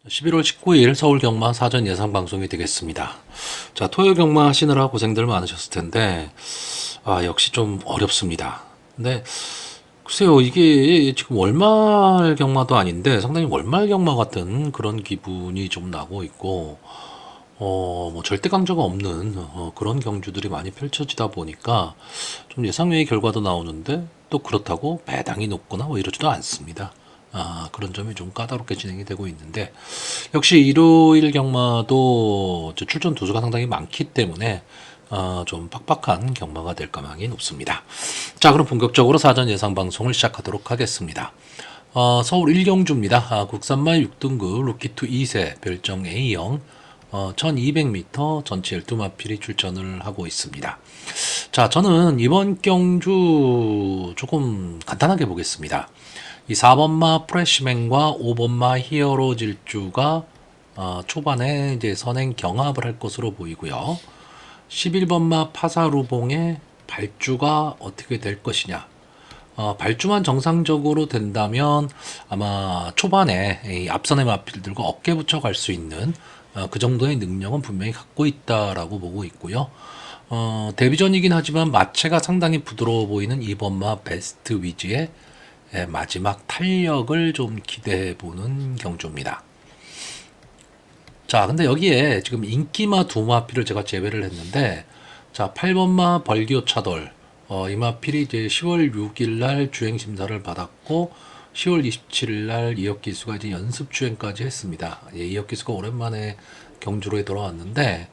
11월 19일 서울 경마 사전 예상 방송이 되겠습니다. 자, 토요 경마 하시느라 고생들 많으셨을 텐데, 역시 좀 어렵습니다. 근데, 글쎄요, 이게 지금 월말 경마도 아닌데, 상당히 월말 경마 같은 그런 기분이 좀 나고 있고, 뭐 절대 강자가 없는 그런 경주들이 많이 펼쳐지다 보니까 좀 예상 외의 결과도 나오는데 또 그렇다고 배당이 높거나 뭐 이러지도 않습니다. 그런 점이 좀 까다롭게 진행이 되고 있는데 역시 일요일 경마도 출전 두수가 상당히 많기 때문에 좀 빡빡한 경마가 될 가망이 높습니다. 자, 그럼 본격적으로 사전 예상 방송을 시작하도록 하겠습니다. 서울 1경주입니다. 국산말 6등급 루키2 2세 별정 A형 1200m 전체 12마필이 출전을 하고 있습니다. 자, 저는 이번 경주 조금 간단하게 보겠습니다. 이 4번마 프레시맨과 5번마 히어로 질주가 초반에 이제 선행 경합을 할 것으로 보이고요. 11번마 파사루봉의 발주가 어떻게 될 것이냐. 발주만 정상적으로 된다면 아마 초반에 이 앞선의 마필들과 어깨 붙여 갈 수 있는 그 정도의 능력은 분명히 갖고 있다라고 보고 있고요. 데뷔전이긴 하지만 마체가 상당히 부드러워 보이는 2번마 베스트 위즈의 마지막 탄력을 좀 기대해 보는 경주입니다. 자, 근데 여기에 지금 인기마 두 마필을 제가 제외를 했는데, 자, 8번마 벌기오 차돌, 이 마필이 이제 10월 6일 날 주행 심사를 받았고, 10월 27일 날 이혁 기수가 이제 연습 주행까지 했습니다. 이혁 기수가 오랜만에 경주로에 돌아왔는데,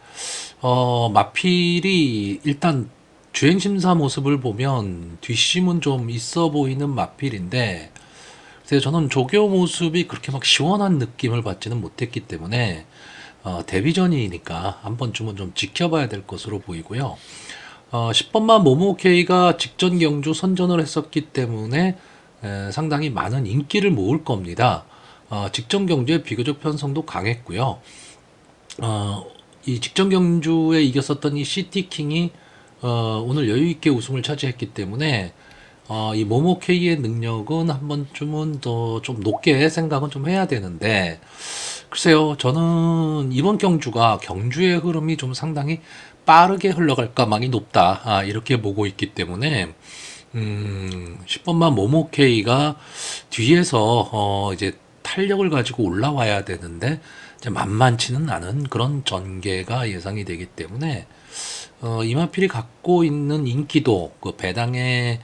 마필이 일단 주행 심사 모습을 보면 뒷심은 좀 있어 보이는 마필인데, 그래서 저는 조교 모습이 그렇게 막 시원한 느낌을 받지는 못했기 때문에 데뷔전이니까 한 번쯤은 좀 지켜봐야 될 것으로 보이고요. 10번만 모모케이가 직전 경주 선전을 했었기 때문에 상당히 많은 인기를 모을 겁니다. 직전 경주에 비교적 편성도 강했고요. 이 직전 경주에 이겼었던 이 시티킹이 오늘 여유있게 우승을 차지했기 때문에 이 모모케이의 능력은 한 번쯤은 더 좀 높게 생각은 좀 해야 되는데 글쎄요, 저는 이번 경주가 경주의 흐름이 좀 상당히 빠르게 흘러갈 가망이 높다, 이렇게 보고 있기 때문에 10번만 모모케이가 뒤에서 이제 탄력을 가지고 올라와야 되는데 이제 만만치는 않은 그런 전개가 예상이 되기 때문에 이마필이 갖고 있는 인기도 그 배당에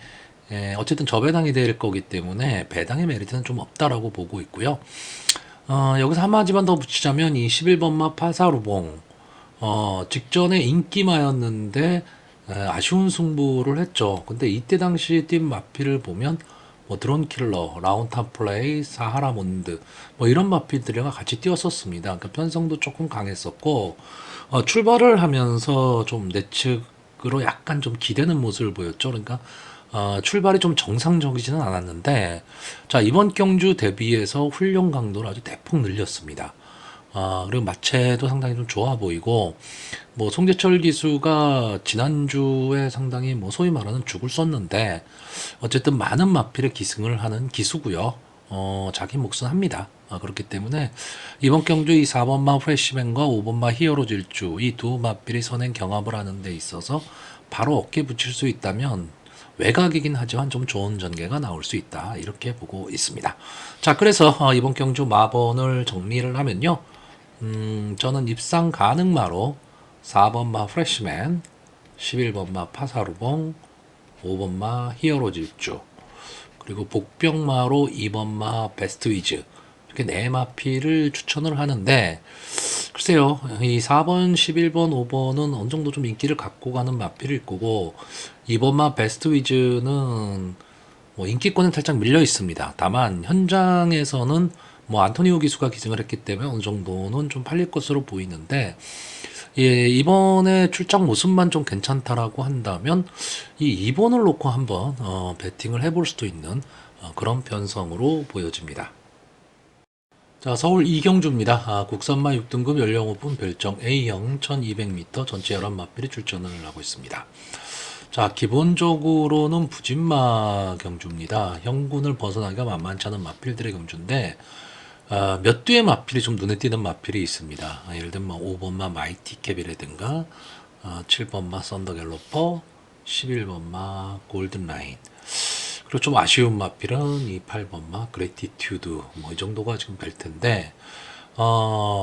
어쨌든 저배당이 될 거기 때문에 배당의 메리트는 좀 없다라고 보고 있고요. 여기서 한마디만 더 붙이자면 이 11번마 파사루봉 직전에 인기마였는데 아쉬운 승부를 했죠. 근데 이때 당시 뛴 마필을 보면 뭐 드론킬러, 라운타 플레이, 사하라몬드 뭐 이런 마필들이랑 같이 뛰었었습니다. 그러니까 편성도 조금 강했었고 출발을 하면서 좀 내측으로 약간 좀 기대는 모습을 보였죠. 그러니까 출발이 좀 정상적이지는 않았는데 자, 이번 경주 대비해서 훈련 강도를 아주 대폭 늘렸습니다. 그리고 마체도 상당히 좀 좋아 보이고, 뭐, 송재철 기수가 지난주에 상당히 뭐, 소위 말하는 죽을 썼는데, 어쨌든 많은 마필에 기승을 하는 기수고요. 자기 몫은 합니다. 그렇기 때문에, 이번 경주 이 4번마 프레시맨과 5번마 히어로 질주, 이 두 마필이 선행 경합을 하는 데 있어서, 바로 어깨 붙일 수 있다면, 외곽이긴 하지만 좀 좋은 전개가 나올 수 있다. 이렇게 보고 있습니다. 자, 그래서 이번 경주 마번을 정리를 하면요. 저는 입상 가능마로 4번마 프레시맨, 11번마 파사루봉, 5번마 히어로 질주, 그리고 복병마로 2번마 베스트 위즈, 이렇게 네 마피를 추천을 하는데, 글쎄요, 이 4번, 11번, 5번은 어느 정도 좀 인기를 갖고 가는 마필일 거고, 2번마 베스트 위즈는 뭐 인기권은 살짝 밀려 있습니다. 다만 현장에서는 뭐 안토니오 기수가 기승을 했기 때문에 어느 정도는 좀 팔릴 것으로 보이는데 예, 이번에 출장 모습만 좀 괜찮다라고 한다면 이 2번을 놓고 한번 배팅을 해볼 수도 있는 그런 편성으로 보여집니다. 자, 서울 이경주입니다. 국산마 6등급 연령 오픈 별정 A형 1200m 전체 11마필이 출전을 하고 있습니다. 자, 기본적으로는 부진마 경주입니다. 형군을 벗어나기가 만만치 않은 마필들의 경주인데 몇 개의 마필이 좀 눈에 띄는 마필이 있습니다. 예를 들면 뭐 5번마 마이티캡이라든가 7번마 썬더갤러퍼, 11번마 골든라인. 그리고 좀 아쉬운 마필은 이 8번마 그래티튜드 뭐 이 정도가 지금 될 텐데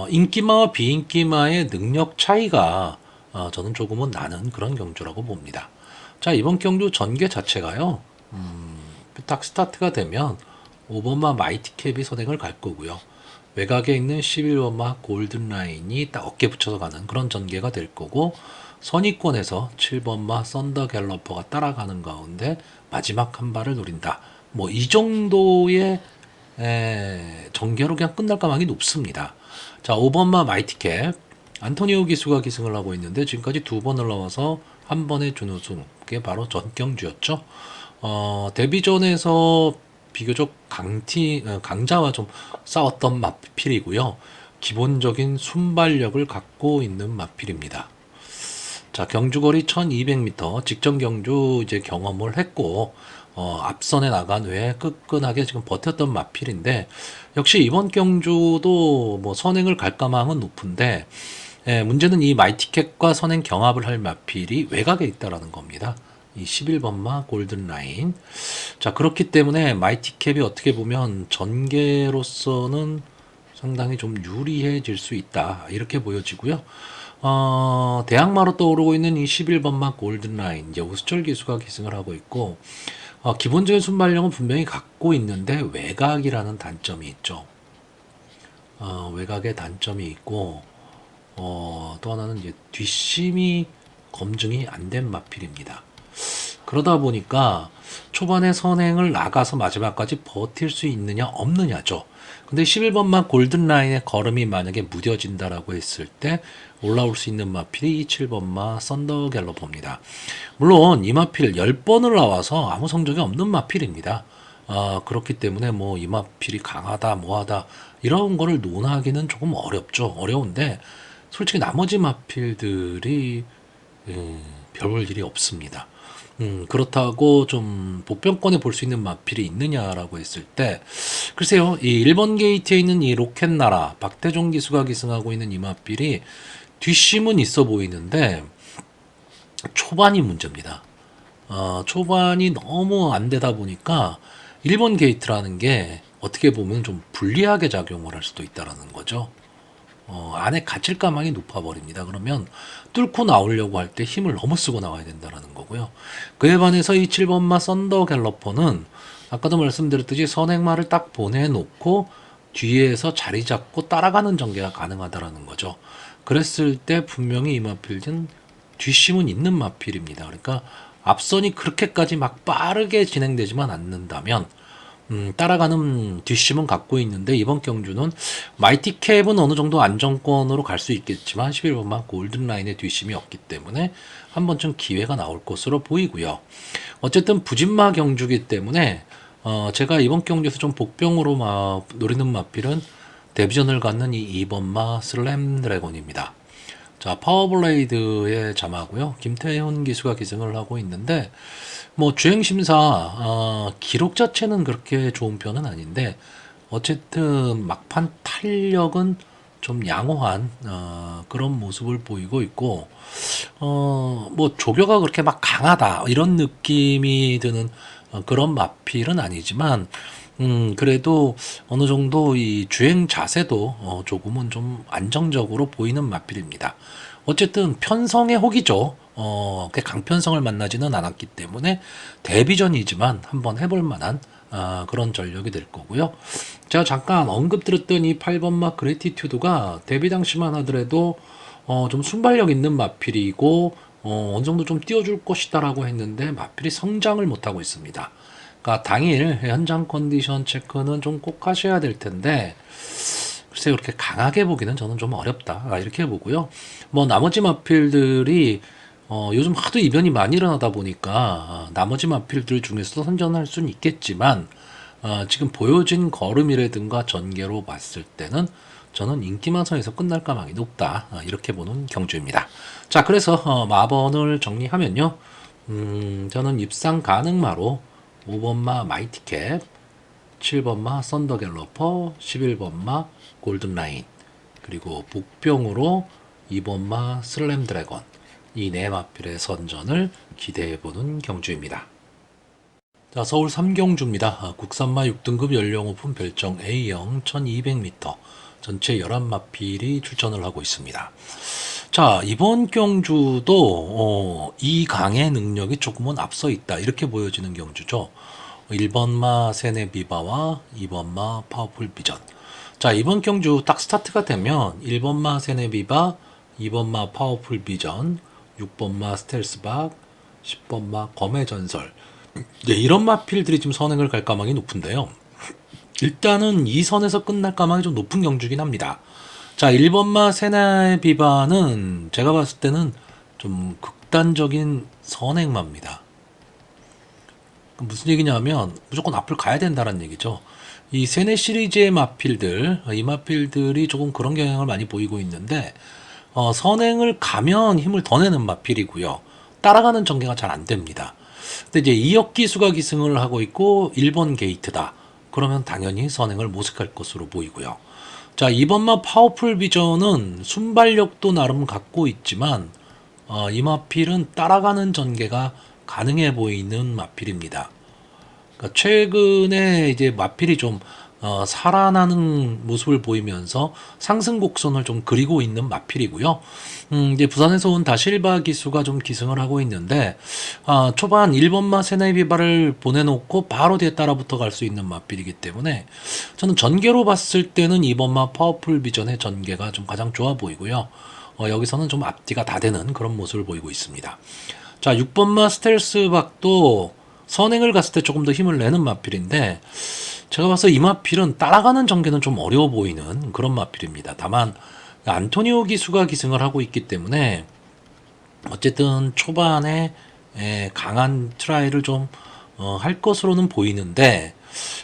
인기마와 비인기마의 능력 차이가 저는 조금은 나는 그런 경주라고 봅니다. 자, 이번 경주 전개 자체가요. 딱 스타트가 되면 5번마 마이티캡이 선행을 갈 거고요. 외곽에 있는 11번마 골든라인이 딱 어깨 붙여서 가는 그런 전개가 될 거고, 선위권에서 7번마 썬더갤러퍼가 따라가는 가운데 마지막 한 발을 노린다. 뭐 이 정도의 전개로 그냥 끝날 가망이 높습니다. 자, 5번마 마이티캡 안토니오 기수가 기승을 하고 있는데 지금까지 두 번을 나와서 한 번의 준우승, 그게 바로 전경주였죠. 데뷔전에서 비교적 강자와 좀 싸웠던 마필이고요. 기본적인 순발력을 갖고 있는 마필입니다. 자, 경주거리 1200m 직전 경주 이제 경험을 했고, 앞선에 나간 후에 끈끈하게 지금 버텼던 마필인데, 역시 이번 경주도 뭐 선행을 갈 가망은 높은데, 문제는 이 마이티켓과 선행 경합을 할 마필이 외곽에 있다라는 겁니다. 이 11번마 골든라인. 자, 그렇기 때문에 마이티캡이 어떻게 보면 전개로서는 상당히 좀 유리해질 수 있다. 이렇게 보여지고요. 대항마로 떠오르고 있는 이 11번마 골든라인, 이제 오수철 기수가 기승을 하고 있고, 기본적인 순발력은 분명히 갖고 있는데 외곽이라는 단점이 있죠. 외곽의 단점이 있고, 또 하나는 이제 뒷심이 검증이 안 된 마필입니다. 그러다 보니까 초반에 선행을 나가서 마지막까지 버틸 수 있느냐 없느냐죠. 근데 11번만 골든라인의 걸음이 만약에 무뎌진다라고 했을 때 올라올 수 있는 마필이 7번마 썬더갤러퍼입니다. 물론 이 마필 10번을 나와서 아무 성적이 없는 마필입니다. 그렇기 때문에 뭐 이 마필이 강하다 뭐하다 이런 거를 논하기는 조금 어렵죠. 어려운데 솔직히 나머지 마필들이 별 일이 없습니다. 그렇다고 좀 복병권에 볼 수 있는 마필이 있느냐라고 했을 때, 글쎄요, 이 1번 게이트에 있는 이 로켓나라, 박태종 기수가 기승하고 있는 이 마필이 뒷심은 있어 보이는데, 초반이 문제입니다. 초반이 너무 안 되다 보니까 1번 게이트라는 게 어떻게 보면 좀 불리하게 작용을 할 수도 있다라는 거죠. 안에 갇힐 가망이 높아버립니다. 그러면 뚫고 나오려고 할 때 힘을 너무 쓰고 나와야 된다는 거고요. 그에 반해서 이 7번마 썬더갤러퍼는 아까도 말씀드렸듯이 선행마를 딱 보내놓고 뒤에서 자리 잡고 따라가는 전개가 가능하다라는 거죠. 그랬을 때 분명히 이 마필은 뒷심은 있는 마필입니다. 그러니까 앞선이 그렇게까지 막 빠르게 진행되지만 않는다면 따라가는 뒷심은 갖고 있는데 이번 경주는 마이티캡은 어느 정도 안정권으로 갈 수 있겠지만 11번만 골든라인의 뒷심이 없기 때문에 한 번쯤 기회가 나올 것으로 보이고요. 어쨌든 부진마 경주기 때문에 제가 이번 경주에서 좀 복병으로 노리는 마필은 데뷔전을 갖는 이 2번마 슬램 드래곤입니다. 자, 파워블레이드의 자마고요. 김태훈 기수가 기승을 하고 있는데 뭐 주행심사 기록 자체는 그렇게 좋은 편은 아닌데 어쨌든 막판 탄력은 좀 양호한 그런 모습을 보이고 있고 뭐 조교가 그렇게 막 강하다 이런 느낌이 드는 그런 마필은 아니지만 그래도 어느 정도 이 주행 자세도 조금은 좀 안정적으로 보이는 마필입니다. 어쨌든 편성의 혹이죠. 그 강편성을 만나지는 않았기 때문에 데뷔전이지만 한번 해볼 만한 그런 전력이 될 거고요. 제가 잠깐 언급드렸던 이 8번마 그래티튜드가 데뷔 당시만 하더라도 좀 순발력 있는 마필이고 어느 정도 좀 띄워줄 것이다라고 했는데 마필이 성장을 못하고 있습니다. 그러니까 당일 현장 컨디션 체크는 좀 꼭 하셔야 될 텐데 글쎄요, 그렇게 강하게 보기는 저는 좀 어렵다 이렇게 보고요. 뭐 나머지 마필들이 요즘 하도 이변이 많이 일어나다 보니까 나머지 마필들 중에서 선전할 수는 있겠지만 지금 보여진 걸음이라든가 전개로 봤을 때는 저는 인기만선에서 끝날 가망이 높다 이렇게 보는 경주입니다. 자, 그래서 마번을 정리하면요. 저는 입상 가능마로 5번마 마이티캡, 7번마 썬더갤러퍼, 11번마 골든라인, 그리고 복병으로 2번마 슬램드래건, 이 네 마필의 선전을 기대해보는 경주입니다. 자, 서울 3경주입니다. 국산마 6등급 연령 오픈 별정 A형 1200m 전체 11마필이 출전을 하고 있습니다. 자, 이번 경주도 이 강의 능력이 조금은 앞서 있다, 이렇게 보여지는 경주죠. 1번마 세네비바와 2번마 파워풀 비전. 자, 이번 경주 딱 스타트가 되면 1번마 세네비바, 2번마 파워풀 비전, 6번마 스텔스박, 10번마 검의 전설, 이런 마필들이 지금 선행을 갈 가망이 높은데요. 일단은 이 선에서 끝날 가망이 좀 높은 경주긴 합니다. 자, 1번마 세네비바는 제가 봤을 때는 좀 극단적인 선행마입니다. 무슨 얘기냐면 무조건 앞을 가야 된다는 얘기죠. 이 세네 시리즈의 마필들, 이 마필들이 조금 그런 경향을 많이 보이고 있는데, 선행을 가면 힘을 더 내는 마필이고요. 따라가는 전개가 잘 안 됩니다. 근데 이제 이역기수가 기승을 하고 있고 1번 게이트다, 그러면 당연히 선행을 모색할 것으로 보이고요. 자, 2번마 파워풀 비전은 순발력도 나름 갖고 있지만 이 마필은 따라가는 전개가 가능해 보이는 마필입니다. 그러니까 최근에 이제 마필이 좀 살아나는 모습을 보이면서 상승 곡선을 좀 그리고 있는 마필이고요. 이제 부산에서 온 다실바 기수가 좀 기승을 하고 있는데, 초반 1번마 세네비바를 보내놓고 바로 뒤에 따라붙어 갈 수 있는 마필이기 때문에 저는 전개로 봤을 때는 2번마 파워풀 비전의 전개가 좀 가장 좋아 보이고요. 여기서는 좀 앞뒤가 다 되는 그런 모습을 보이고 있습니다. 자, 6번마 스텔스박도 선행을 갔을 때 조금 더 힘을 내는 마필인데, 제가 봐서 이 마필은 따라가는 전개는 좀 어려워 보이는 그런 마필입니다. 다만 안토니오 기수가 기승을 하고 있기 때문에 어쨌든 초반에 강한 트라이를 좀 할 것으로는 보이는데,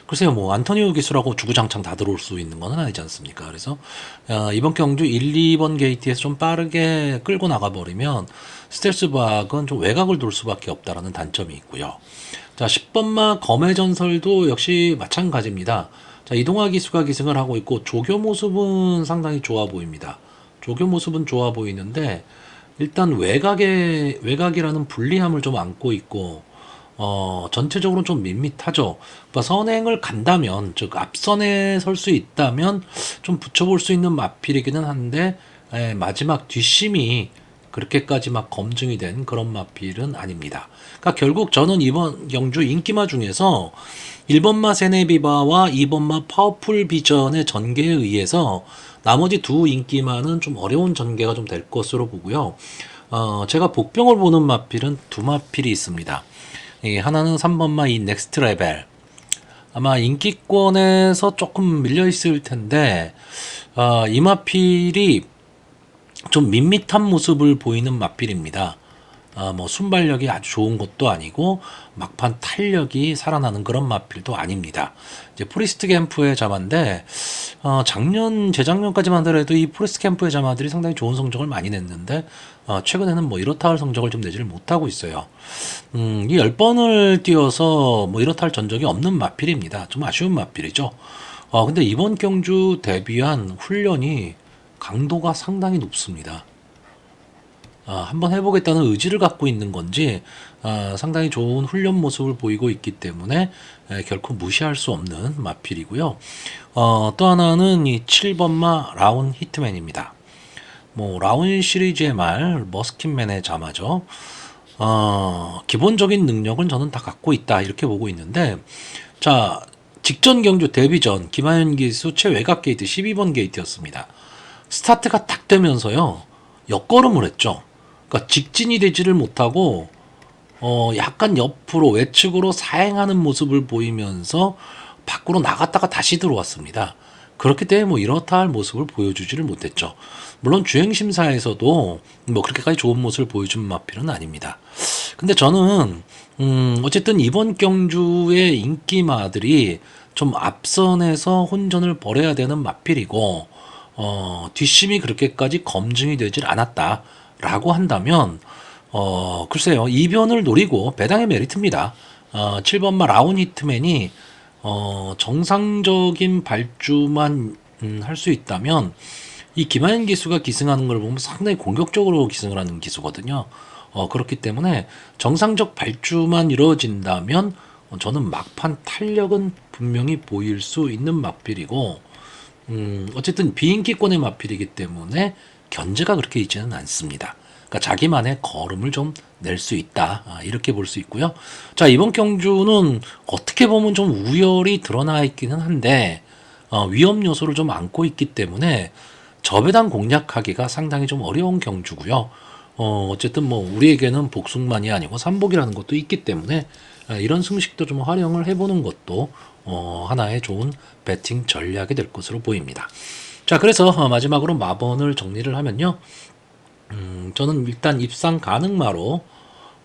글쎄요, 뭐 안토니오 기수라고 주구장창 다 들어올 수 있는 건 아니지 않습니까? 그래서 이번 경주 1, 2번 게이트에서 좀 빠르게 끌고 나가버리면 스텔스박은 좀 외곽을 돌 수밖에 없다라는 단점이 있고요. 자, 10번마 검의 전설도 역시 마찬가지입니다. 자, 이동화 기수가 기승을 하고 있고 조교 모습은 상당히 좋아 보입니다. 조교 모습은 좋아 보이는데, 일단 외곽이라는 불리함을 좀 안고 있고 전체적으로 좀 밋밋하죠. 그러니까 선행을 간다면, 즉 앞선에 설 수 있다면 좀 붙여볼 수 있는 마필이기는 한데, 마지막 뒷심이 그렇게까지 막 검증이 된 그런 마필은 아닙니다. 그러니까 결국 저는 이번 경주 인기마 중에서 1번마 세네비바와 2번마 파워풀 비전의 전개에 의해서 나머지 두 인기마는 좀 어려운 전개가 좀 될 것으로 보고요. 제가 복병을 보는 마필은 두 마필이 있습니다. 하나는 3번마 이 넥스트 레벨. 아마 인기권에서 조금 밀려 있을 텐데, 이 마필이 좀 밋밋한 모습을 보이는 마필입니다. 뭐 순발력이 아주 좋은 것도 아니고 막판 탄력이 살아나는 그런 마필도 아닙니다. 이제 포리스트 캠프의 자마인데, 재작년까지만 하더라도 이 포리스트 캠프의 자마들이 상당히 좋은 성적을 많이 냈는데, 최근에는 뭐 이렇다 할 성적을 좀 내지를 못하고 있어요. 이 10번을 뛰어서 뭐 이렇다 할 전적이 없는 마필입니다. 좀 아쉬운 마필이죠. 근데 이번 경주 대비한 훈련이 강도가 상당히 높습니다. 한번 해보겠다는 의지를 갖고 있는 건지 상당히 좋은 훈련 모습을 보이고 있기 때문에 결코 무시할 수 없는 마필이고요. 또 하나는 이 7번마 라운 히트맨입니다. 뭐 라운 시리즈의 말 머스킨맨의 자마죠. 기본적인 능력은 저는 다 갖고 있다, 이렇게 보고 있는데, 자, 직전 경주 데뷔 전 김하연 기수 최외곽 게이트 12번 게이트였습니다. 스타트가 딱 되면서요, 역걸음을 했죠. 그러니까 직진이 되지를 못하고 약간 옆으로 외측으로 사행하는 모습을 보이면서 밖으로 나갔다가 다시 들어왔습니다. 그렇기 때문에 뭐 이렇다 할 모습을 보여주지를 못했죠. 물론 주행심사에서도 뭐 그렇게까지 좋은 모습을 보여준 마필은 아닙니다. 근데 저는 어쨌든 이번 경주의 인기마들이 좀 앞선에서 혼전을 벌여야 되는 마필이고, 뒷심이 그렇게까지 검증이 되질 않았다라고 한다면, 글쎄요, 이변을 노리고 배당의 메리트입니다. 7번마 라운 히트맨이 정상적인 발주만 할 수 있다면 이 김하연 기수가 기승하는 걸 보면 상당히 공격적으로 기승을 하는 기수거든요. 그렇기 때문에 정상적 발주만 이루어진다면 저는 막판 탄력은 분명히 보일 수 있는 마필이고, 어쨌든 비인기권의 마필이기 때문에 견제가 그렇게 있지는 않습니다. 그러니까 자기만의 걸음을 좀 낼 수 있다. 이렇게 볼 수 있고요. 자, 이번 경주는 어떻게 보면 좀 우열이 드러나 있기는 한데, 위험 요소를 좀 안고 있기 때문에 저배당 공략하기가 상당히 좀 어려운 경주고요. 어쨌든 뭐 우리에게는 복숭만이 아니고 삼복이라는 것도 있기 때문에 이런 승식도 좀 활용을 해보는 것도 하나의 좋은 배팅 전략이 될 것으로 보입니다. 자, 그래서 마지막으로 마번을 정리를 하면요. 저는 일단 입상 가능마로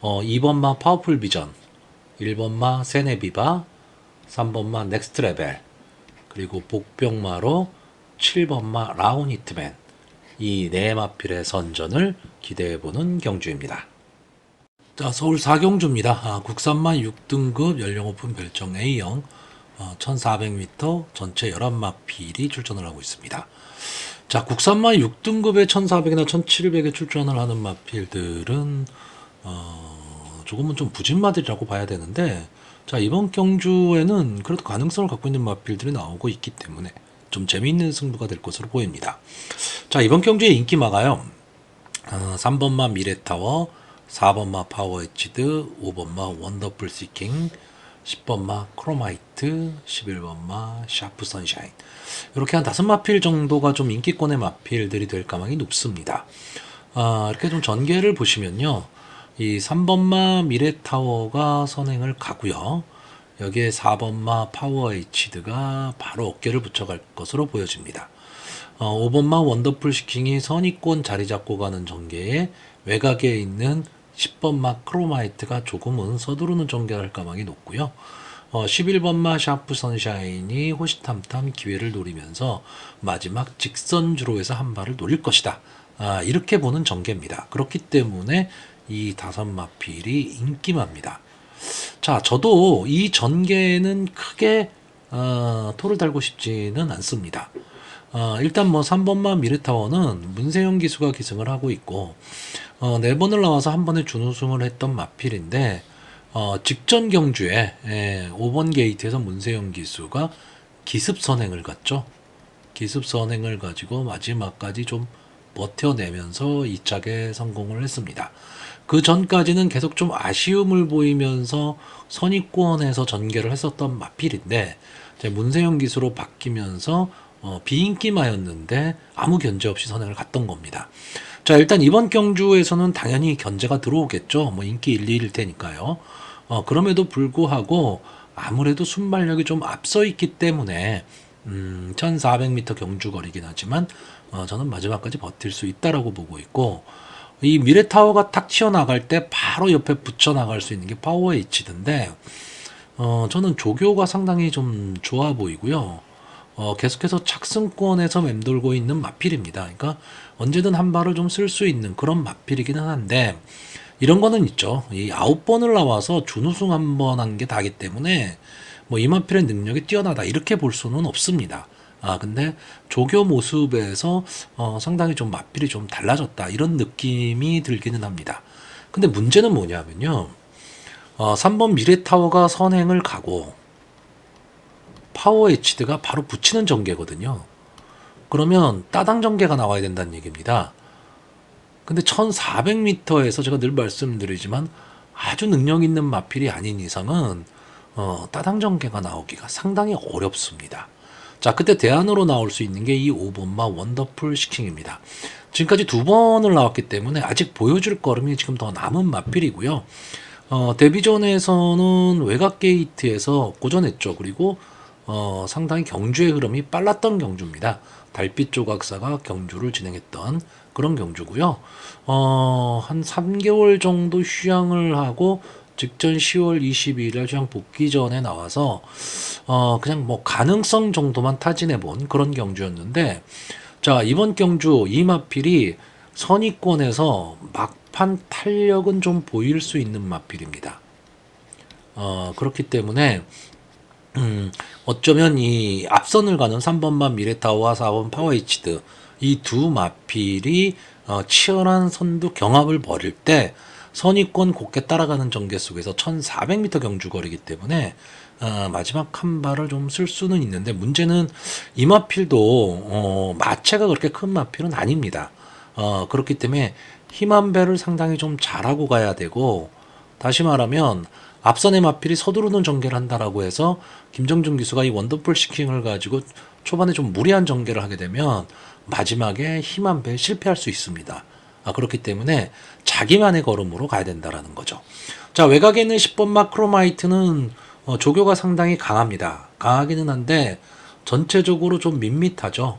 2번마 파워풀 비전, 1번마 세네비바, 3번마 넥스트 레벨, 그리고 복병마로 7번마 라운 히트맨, 이 네 마필의 선전을 기대해보는 경주입니다. 자, 서울 4경주입니다. 국산마 6등급 연령 오픈 별정 A형 1400m 전체 11마필이 출전을 하고 있습니다. 자, 국산마 6등급에 1400이나 1700에 출전을 하는 마필들은 조금은 좀 부진마들이라고 봐야 되는데, 자, 이번 경주에는 그래도 가능성을 갖고 있는 마필들이 나오고 있기 때문에 좀 재미있는 승부가 될 것으로 보입니다. 자, 이번 경주의 인기마가요. 3번마 미래타워, 4번마 파워에치드, 5번마 원더풀 시킹, 10번마 크로마이트, 11번마 샤프 선샤인, 이렇게 한 5마필 정도가 좀 인기권의 마필들이 될 가망이 높습니다. 이렇게 좀 전개를 보시면요, 이 3번마 미래타워가 선행을 가고요, 여기에 4번마 파워에치드가 바로 어깨를 붙여갈 것으로 보여집니다. 5번마 원더풀 시킹이 선의권 자리 잡고 가는 전개에 외곽에 있는 10번마 크로마이트가 조금은 서두르는 전개를 할 가망이 높고요. 11번마 샤프 선샤인이 호시탐탐 기회를 노리면서 마지막 직선주로에서 한 발을 노릴 것이다. 이렇게 보는 전개입니다. 그렇기 때문에 이 5마필이 인기마입니다. 자, 저도 이 전개는 크게 토를 달고 싶지는 않습니다. 일단 뭐 3번마 미르타워는 문세영 기수가 기승을 하고 있고, 4번을 나와서 한 번에 준우승을 했던 마필인데, 직전 경주에 5번 게이트에서 문세영 기수가 기습 선행을 갔죠. 기습 선행을 가지고 마지막까지 좀 버텨내면서 2착에 성공을 했습니다. 그 전까지는 계속 좀 아쉬움을 보이면서 선입권에서 전개를 했었던 마필인데, 문세영 기수로 바뀌면서 비인기마였는데 아무 견제 없이 선행을 갔던 겁니다. 자, 일단 이번 경주에서는 당연히 견제가 들어오겠죠. 뭐 인기 1, 2일 테니까요. 그럼에도 불구하고 아무래도 순발력이 좀 앞서 있기 때문에 1400m 경주 거리긴 하지만 저는 마지막까지 버틸 수 있다라고 보고 있고, 이 미래타워가 탁 튀어나갈 때 바로 옆에 붙여나갈 수 있는 게 파워 H인데, 저는 조교가 상당히 좀 좋아 보이고요. 계속해서 착승권에서 맴돌고 있는 마필입니다. 그러니까 언제든 한 발을 좀 쓸 수 있는 그런 마필이기는 한데, 이런 거는 있죠. 이 9번을 나와서 준우승 한 번 한 게 다기 때문에 뭐 이 마필의 능력이 뛰어나다 이렇게 볼 수는 없습니다. 근데 조교 모습에서 상당히 좀 마필이 좀 달라졌다 이런 느낌이 들기는 합니다. 근데 문제는 뭐냐면요, 3번 미래타워가 선행을 가고 파워 HD가 바로 붙이는 전개거든요. 그러면 따당 전개가 나와야 된다는 얘기입니다. 근데 1400m에서 제가 늘 말씀드리지만 아주 능력 있는 마필이 아닌 이상은 따당 전개가 나오기가 상당히 어렵습니다. 자, 그때 대안으로 나올 수 있는 게 이 5번마 원더풀 시킹입니다. 지금까지 2번을 나왔기 때문에 아직 보여줄 걸음이 지금 더 남은 마필이고요. 데뷔전에서는 외곽 게이트에서 고전했죠. 그리고 상당히 경주의 흐름이 빨랐던 경주입니다. 달빛 조각사가 경주를 진행했던 그런 경주고요. 한 3개월 정도 휴양을 하고 직전 10월 22일 휴양 복귀 전에 나와서 그냥 뭐 가능성 정도만 타진해 본 그런 경주였는데, 자, 이번 경주 이마필이 선의권에서 막판 탄력은 좀 보일 수 있는 마필입니다. 그렇기 때문에 어쩌면 이 앞선을 가는 3번마 미래타워와 4번 파워에이치드 이 두 마필이 치열한 선두 경합을 벌일 때 선의권 곱게 따라가는 전개 속에서 1400m 경주거리이기 때문에 마지막 한 발을 좀 쓸 수는 있는데 문제는 이 마필도 마체가 그렇게 큰 마필은 아닙니다. 그렇기 때문에 힘 한 배를 상당히 좀 잘하고 가야 되고 다시 말하면 앞선의 마필이 서두르는 전개를 한다라고 해서 김정준 기수가 이 원더풀 시킹을 가지고 초반에 좀 무리한 전개를 하게 되면 마지막에 힘 한 배에 실패할 수 있습니다. 그렇기 때문에 자기만의 걸음으로 가야 된다라는 거죠. 자, 외곽에 있는 10번 마크로마이트는 조교가 상당히 강합니다. 강하기는 한데 전체적으로 좀 밋밋하죠.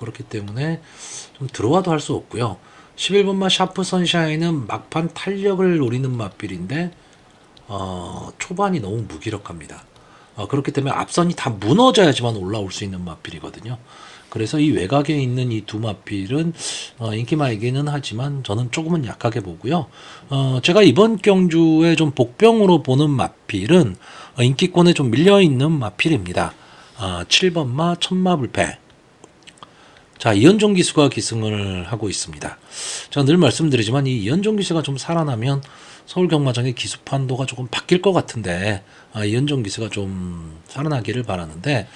그렇기 때문에 좀 들어와도 할 수 없고요. 11번마 샤프 선샤인은 막판 탄력을 노리는 맛빌인데 초반이 너무 무기력합니다. 그렇기 때문에 앞선이 다 무너져야지만 올라올 수 있는 맛빌이거든요. 그래서 이 외곽에 있는 이 두 맛빌은 인기말기는 하지만 저는 조금은 약하게 보고요. 제가 이번 경주에 좀 복병으로 보는 맛빌은 인기권에 좀 밀려있는 맛빌입니다. 7번마 천마불패. 자, 이현종 기수가 기승을 하고 있습니다. 제가 늘 말씀드리지만 이 이현종 기수가 좀 살아나면 서울 경마장의 기수 판도가 조금 바뀔 것 같은데 이현종 기수가 좀 살아나기를 바라는데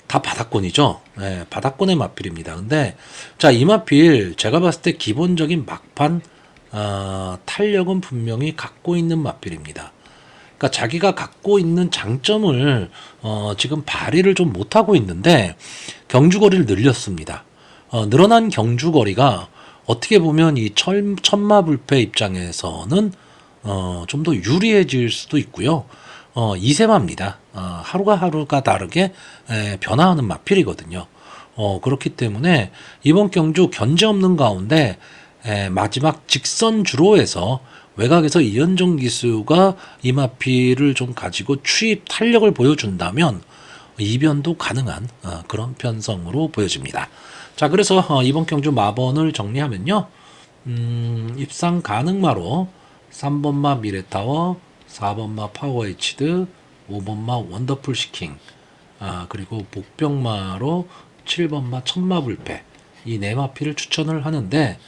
다 바닥권이죠. 네, 바닥권의 마필입니다. 근데 자, 이 마필 제가 봤을 때 기본적인 막판 탄력은 분명히 갖고 있는 마필입니다. 그러니까 자기가 갖고 있는 장점을 지금 발휘를 좀 못하고 있는데 경주거리를 늘렸습니다. 늘어난 경주거리가 어떻게 보면 이 천마불패 입장에서는 좀 더 유리해질 수도 있고요. 이세마입니다. 하루가 하루가 다르게 변화하는 마필이거든요. 그렇기 때문에 이번 경주 견제 없는 가운데 마지막 직선 주로에서 외곽에서 이현종 기수가 이 마필을 좀 가지고 추입 탄력을 보여준다면 이변도 가능한 그런 편성으로 보여집니다. 자, 그래서 이번 경주 마번을 정리하면요. 입상 가능마로 3번마 미래타워, 4번마 파워에이치드, 5번마 원더풀 시킹, 그리고 복병마로 7번마 천마불패 이 네 마필을 추천을 하는데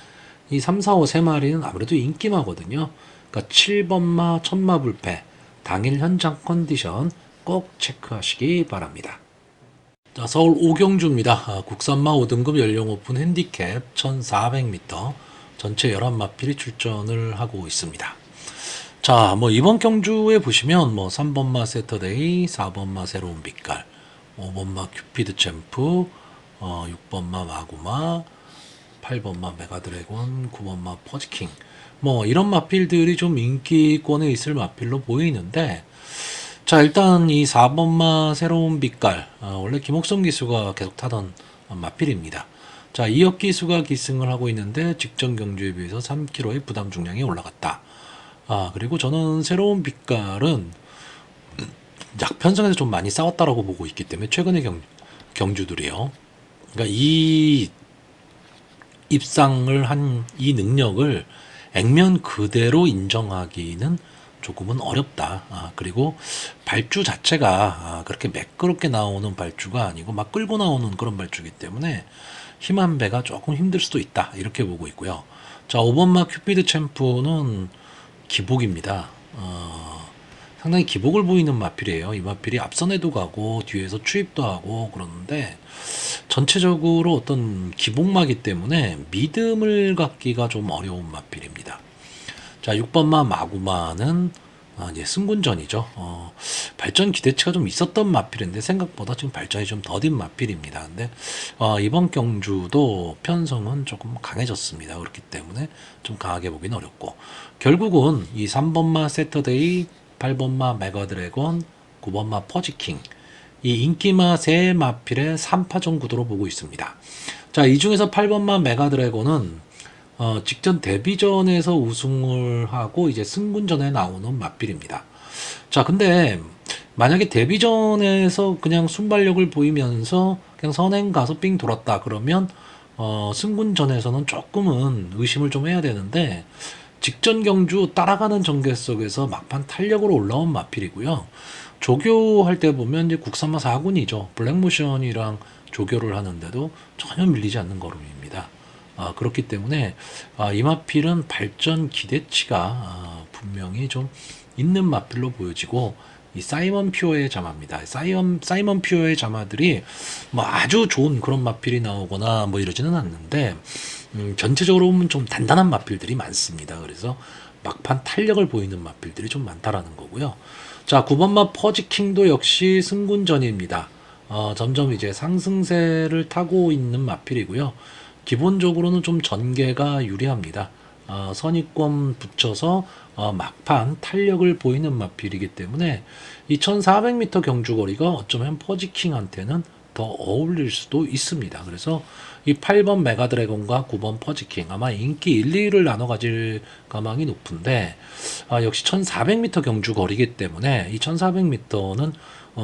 이 3, 4, 5 세 마리는 아무래도 인기마거든요. 그러니까 7번마 천마불패 당일 현장 컨디션 꼭 체크하시기 바랍니다. 자, 서울 오경주입니다. 국산마 5등급 연령 오픈 핸디캡 1400m 전체 11마필이 출전을 하고 있습니다. 자, 뭐 이번 경주에 보시면 뭐 3번마 세터데이, 4번마 새로운 빛깔, 5번마 큐피드 챔프, 6번마 마구마, 8번마 메가드래곤, 9번마 퍼지킹 뭐 이런 마필들이 좀 인기권에 있을 마필로 보이는데 자, 일단 이 4번마 새로운 빛깔 원래 김옥성 기수가 계속 타던 마필입니다. 자, 이혁 기수가 기승을 하고 있는데 직전 경주에 비해서 3kg의 부담 중량이 올라갔다. 그리고 저는 새로운 빛깔은 약편성에서 좀 많이 싸웠다라고 보고 있기 때문에 최근의 경주들이요. 그러니까 이 입상을 한 이 능력을 액면 그대로 인정하기는 조금은 어렵다. 그리고 발주 자체가 그렇게 매끄럽게 나오는 발주가 아니고 막 끌고 나오는 그런 발주이기 때문에 힘 한 배가 조금 힘들 수도 있다. 이렇게 보고 있고요. 자, 5번마 큐피드 챔프는 기복입니다. 상당히 기복을 보이는 마필이에요. 이 마필이 앞선에도 가고 뒤에서 추입도 하고 그러는데 전체적으로 어떤 기복마기 때문에 믿음을 갖기가 좀 어려운 마필입니다. 자, 6번마 마구마는 이제 승군전이죠. 발전 기대치가 좀 있었던 마필인데 생각보다 지금 발전이 좀 더딘 마필입니다. 근데 이번 경주도 편성은 조금 강해졌습니다. 그렇기 때문에 좀 강하게 보기는 어렵고 결국은 이 3번마 세터데이, 8번마 메가드래곤, 9번마 퍼지킹 이 인기마 세 마필의 3파전 구도로 보고 있습니다. 자, 이 중에서 8번마 메가드래곤은 직전 데뷔전에서 우승을 하고 이제 승군전에 나오는 마필입니다. 자, 근데 만약에 데뷔전에서 그냥 순발력을 보이면서 그냥 선행 가서 삥 돌았다 그러면 승군전에서는 조금은 의심을 좀 해야 되는데 직전 경주 따라가는 전개 속에서 막판 탄력으로 올라온 마필이고요. 조교할 때 보면 이제 국산마 4군이죠. 블랙모션이랑 조교를 하는데도 전혀 밀리지 않는 걸음입니다. 그렇기 때문에 이 마필은 발전 기대치가 분명히 좀 있는 마필로 보여지고, 이 사이먼 퓨어의 자마입니다. 사이먼 퓨어의 자마들이 뭐 아주 좋은 그런 마필이 나오거나 뭐 이러지는 않는데, 전체적으로 보면 좀 단단한 마필들이 많습니다. 그래서 막판 탄력을 보이는 마필들이 좀 많다라는 거고요. 자, 9번마 퍼지킹도 역시 승군전입니다. 점점 이제 상승세를 타고 있는 마필이고요. 기본적으로는 좀 전개가 유리합니다. 선입권 붙여서 막판 탄력을 보이는 마필이기 때문에 2400m 경주거리가 어쩌면 퍼지킹한테는 더 어울릴 수도 있습니다. 그래서 이 8번 메가드래곤과 9번 퍼지킹 아마 인기 1, 2위를 나눠 가질 가망이 높은데, 역시 1400m 경주거리이기 때문에 이 1400m는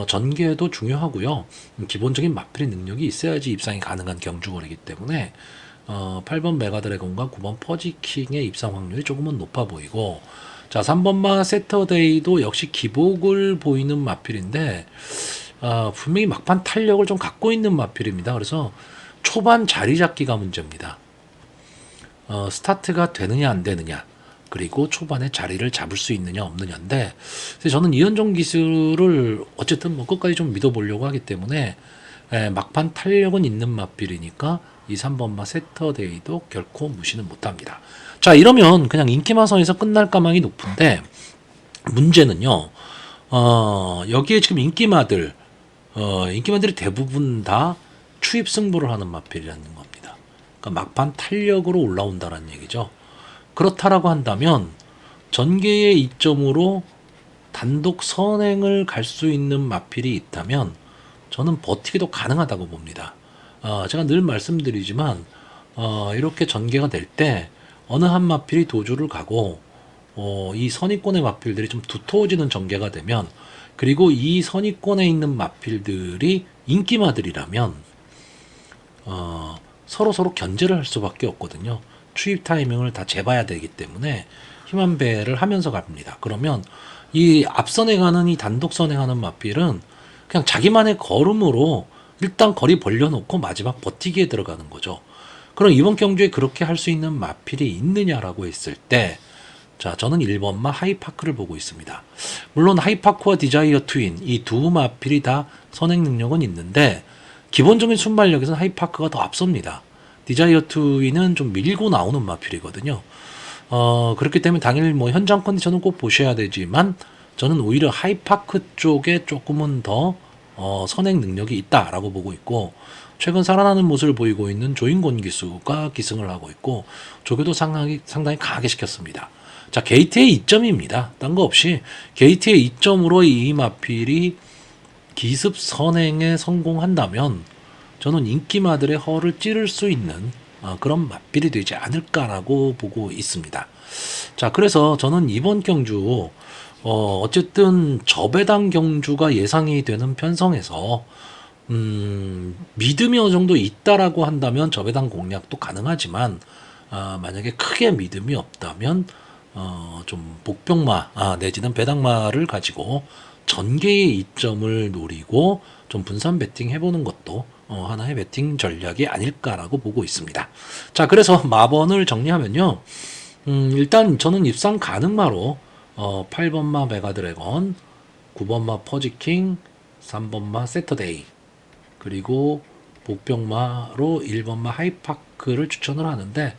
전개도 중요하고요. 기본적인 마필의 능력이 있어야지 입상이 가능한 경주거리이기 때문에 8번 메가드래곤과 9번 퍼지킹의 입상 확률이 조금은 높아 보이고, 자, 3번마 세터데이도 역시 기복을 보이는 마필인데, 분명히 막판 탄력을 좀 갖고 있는 마필입니다. 그래서 초반 자리 잡기가 문제입니다. 스타트가 되느냐 안 되느냐, 그리고 초반에 자리를 잡을 수 있느냐 없느냐인데, 저는 이현종 기술을 어쨌든 뭐 끝까지 좀 믿어보려고 하기 때문에 막판 탄력은 있는 마필이니까 이 3번마 세터데이도 결코 무시는 못합니다. 자, 이러면 그냥 인기마선에서 끝날 가망이 높은데, 문제는요, 여기에 지금 인기마들이 대부분 다 추입 승부를 하는 마필이라는 겁니다. 그러니까 막판 탄력으로 올라온다는 얘기죠. 그렇다라고 한다면 전개의 이점으로 단독 선행을 갈 수 있는 마필이 있다면 저는 버티기도 가능하다고 봅니다. 제가 늘 말씀드리지만 이렇게 전개가 될 때 어느 한 마필이 도주를 가고 이 선입권의 마필들이 좀 두터워지는 전개가 되면, 그리고 이 선입권에 있는 마필들이 인기마들이라면 서로 견제를 할 수밖에 없거든요. 추입 타이밍을 다 재봐야 되기 때문에 힘한 배를 하면서 갑니다. 그러면 이 앞선행하는 이 단독 선행하는 마필은 그냥 자기만의 걸음으로 일단 거리 벌려놓고 마지막 버티기에 들어가는 거죠. 그럼 이번 경주에 그렇게 할 수 있는 마필이 있느냐라고 했을 때, 자, 저는 1번마 하이파크를 보고 있습니다. 물론 하이파크와 디자이어 트윈 이 두 마필이 다 선행 능력은 있는데, 기본적인 순발력에서는 하이파크가 더 앞섭니다. 디자이어 트윈은 좀 밀고 나오는 마필이거든요. 그렇기 때문에 당일 뭐 현장 컨디션은 꼭 보셔야 되지만, 저는 오히려 하이파크 쪽에 조금은 더 선행 능력이 있다라고 보고 있고, 최근 살아나는 모습을 보이고 있는 조인권 기수가 기승을 하고 있고, 조교도 상당히 강하게 시켰습니다. 자, 게이트의 이점입니다. 딴 거 없이 게이트의 이점으로 이 마필이 기습 선행에 성공한다면 저는 인기마들의 허를 찌를 수 있는 그런 마필이 되지 않을까라고 보고 있습니다. 자, 그래서 저는 이번 경주 어쨌든 저배당 경주가 예상이 되는 편성에서 믿음이 어느 정도 있다라고 한다면 저배당 공략도 가능하지만, 만약에 크게 믿음이 없다면 좀 복병마 내지는 배당마를 가지고 전개의 이점을 노리고 좀 분산 배팅 해보는 것도 하나의 배팅 전략이 아닐까라고 보고 있습니다. 자, 그래서 마번을 정리하면요, 일단 저는 입상 가능마로 8번마 메가드래곤, 9번마 퍼지킹, 3번마 세터데이, 그리고 복병마로 1번마 하이파크를 추천을 하는데,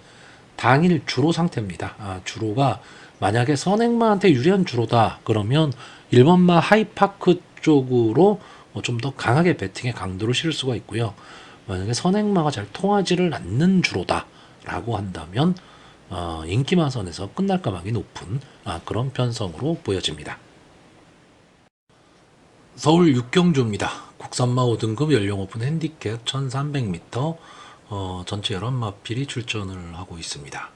당일 주로 상태입니다. 주로가 만약에 선행마한테 유리한 주로다 그러면 1번마 하이파크 쪽으로 좀 더 강하게 배팅의 강도를 실을 수가 있고요. 만약에 선행마가 잘 통하지를 않는 주로다 라고 한다면 인기마선에서 끝날 가망이 높은 그런 편성으로 보여집니다. 서울 육경주입니다. 국산마 5등급 연령 오픈 핸디캡 1300m 전체 11마필이 출전을 하고 있습니다.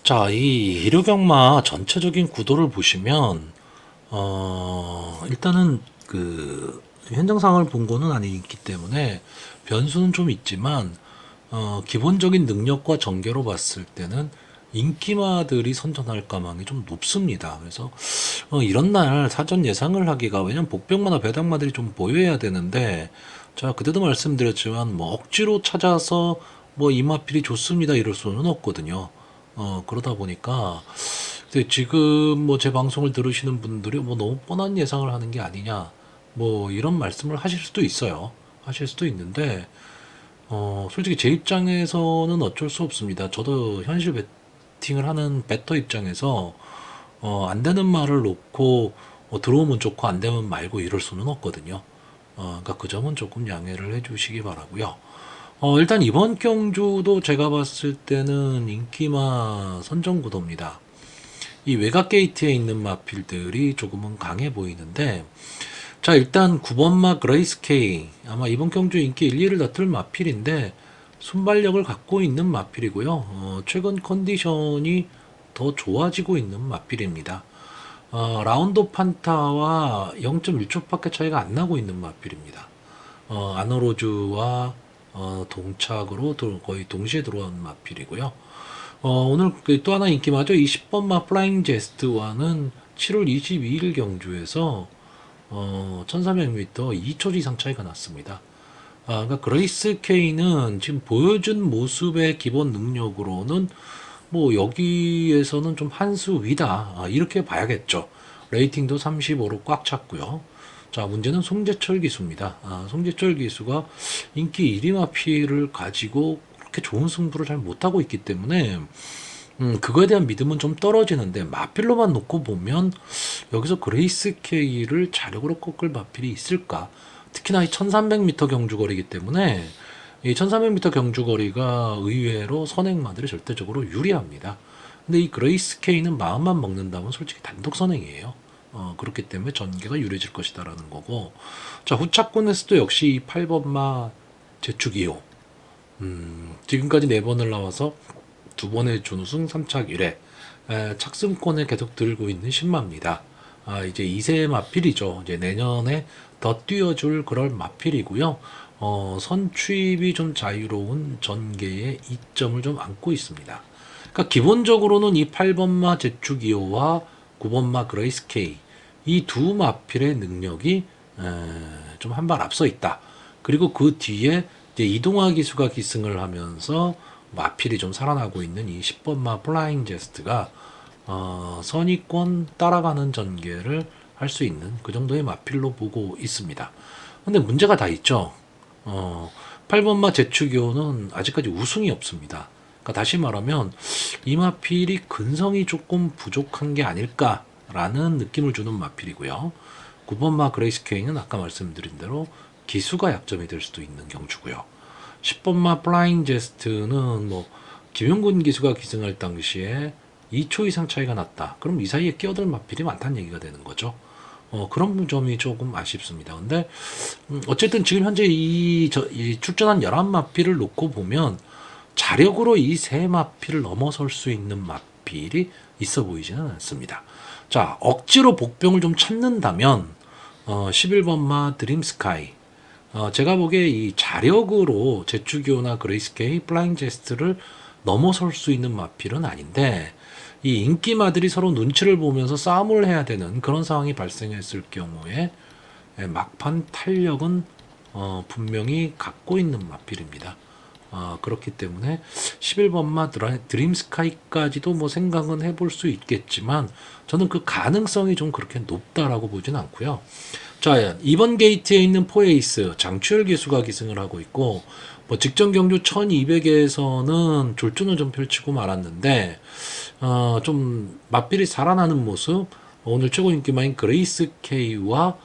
자, 이 일요병마 전체적인 구도를 보시면 일단은 그 현장상을 본 거는 아니기 때문에 변수는 좀 있지만 기본적인 능력과 전개로 봤을 때는 인기마들이 선전할 가망이 좀 높습니다. 그래서 이런 날 사전 예상을 하기가, 왜냐면 복병마나 배당마들이 좀 보여야 되는데, 자 그때도 말씀드렸지만 뭐 억지로 찾아서 뭐 이마필이 좋습니다 이럴 수는 없거든요. 그러다 보니까 근데 지금 뭐 제 방송을 들으시는 분들이 뭐 너무 뻔한 예상을 하는 게 아니냐, 뭐 이런 말씀을 하실 수도 있어요. 하실 수도 있는데 솔직히 제 입장에서는 어쩔 수 없습니다. 저도 현실 베팅을 하는 베터 입장에서 안 되는 말을 놓고 들어오면 좋고 안 되면 말고 이럴 수는 없거든요. 그러니까 그 점은 조금 양해를 해주시기 바라고요. 일단 이번 경주도 제가 봤을 때는 인기마 선정구도입니다. 이 외곽 게이트에 있는 마필들이 조금은 강해 보이는데, 자 일단 9번마 그레이스 K 아마 이번 경주 인기 1, 2를 다툴 마필인데 순발력을 갖고 있는 마필이고요. 최근 컨디션이 더 좋아지고 있는 마필입니다. 라운드 판타와 0.1초밖에 차이가 안 나고 있는 마필입니다. 아너로즈와 동착으로 거의 동시에 들어온 마필이고요. 오늘 또 하나 인기마죠. 20번마 플라잉 제스트와는 7월 22일 경주에서 1300m 2초 이상 차이가 났습니다. 그러니까 그레이스 K는 지금 보여준 모습의 기본 능력으로는 뭐 여기에서는 좀 한 수 위다, 이렇게 봐야겠죠. 레이팅도 35로 꽉 찼고요. 자 문제는 송재철 기수입니다. 송재철 기수가 인기 1위 마피를 가지고 그렇게 좋은 승부를 잘 못하고 있기 때문에 그거에 대한 믿음은 좀 떨어지는데, 마필로만 놓고 보면 여기서 그레이스 K를 자력으로 꺾을 마필이 있을까? 특히나 이 1300m 경주거리이기 때문에 이 1300m 경주거리가 의외로 선행마들이 절대적으로 유리합니다. 근데 이 그레이스 K는 마음만 먹는다면 솔직히 단독 선행이에요. 그렇기 때문에 전개가 유리해질 것이다라는 거고, 자 후차권에서도 역시 이 8번마 제축이요. 지금까지 4번을 나와서 2번의 준우승 3착 1회 착승권에 계속 들고 있는 신마입니다. 이제 2세 마필이죠. 이제 내년에 더 뛰어줄 그럴 마필이고요. 선취입이 좀 자유로운 전개의 이점을 좀 안고 있습니다. 그러니까 기본적으로는 이 8번마 제축이오와 9번마 그레이스 K 이 두 마필의 능력이 좀 한 발 앞서 있다. 그리고 그 뒤에 이제 이동화 기수가 기승을 하면서 마필이 좀 살아나고 있는 이 10번마 플라잉 제스트가 선의권 따라가는 전개를 할 수 있는 그 정도의 마필로 보고 있습니다. 근데 문제가 다 있죠. 8번마 제축교는 아직까지 우승이 없습니다. 그러니까 다시 말하면 이 마필이 근성이 조금 부족한 게 아닐까라는 느낌을 주는 마필이고요. 9번마 그레이스 K는 아까 말씀드린 대로 기수가 약점이 될 수도 있는 경주고요. 10번마 플라잉 제스트는 뭐 김용군 기수가 기승할 당시에 2초 이상 차이가 났다. 그럼 이 사이에 끼어들 마필이 많다는 얘기가 되는 거죠. 그런 점이 조금 아쉽습니다. 근데 어쨌든 지금 현재 이 출전한 11마필을 놓고 보면 자력으로 이 세 마필을 넘어설 수 있는 마필이 있어 보이지는 않습니다. 자 억지로 복병을 좀 찾는다면 11번마 드림스카이, 제가 보기에 이 자력으로 제추교나 그레이스케이, 플라잉 제스트를 넘어설 수 있는 마필은 아닌데, 이 인기마들이 서로 눈치를 보면서 싸움을 해야 되는 그런 상황이 발생했을 경우에 막판 탄력은 분명히 갖고 있는 마필입니다. 그렇기 때문에 11번마 드림스카이까지도 뭐 생각은 해볼 수 있겠지만 저는 그 가능성이 좀 그렇게 높다라고 보진 않고요. 자, 이번 게이트에 있는 포에이스 장추열 기수가 기승을 하고 있고, 뭐 직전 경주 1200에서는 졸전을 좀 펼치고 말았는데 좀 맞비리 살아나는 모습, 오늘 최고 인기마인 그레이스 K와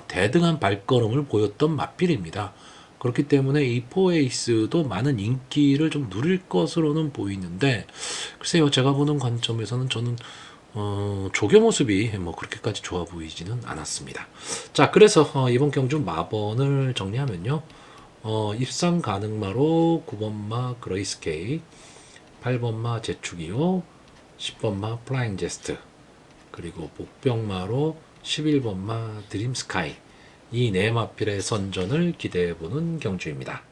대등한 발걸음을 보였던 맞필입니다. 그렇기 때문에 이 포에이스도 많은 인기를 좀 누릴 것으로는 보이는데, 글쎄요, 제가 보는 관점에서는 저는 조교 모습이 뭐 그렇게까지 좋아 보이지는 않았습니다. 자, 그래서 이번 경주 마번을 정리하면요, 입상 가능마로 9번마 그레이스 K, 8번마 제축이요, 10번마 플라잉 제스트, 그리고 복병마로 11번마 드림스카이, 이 네 마필의 선전을 기대해보는 경주입니다.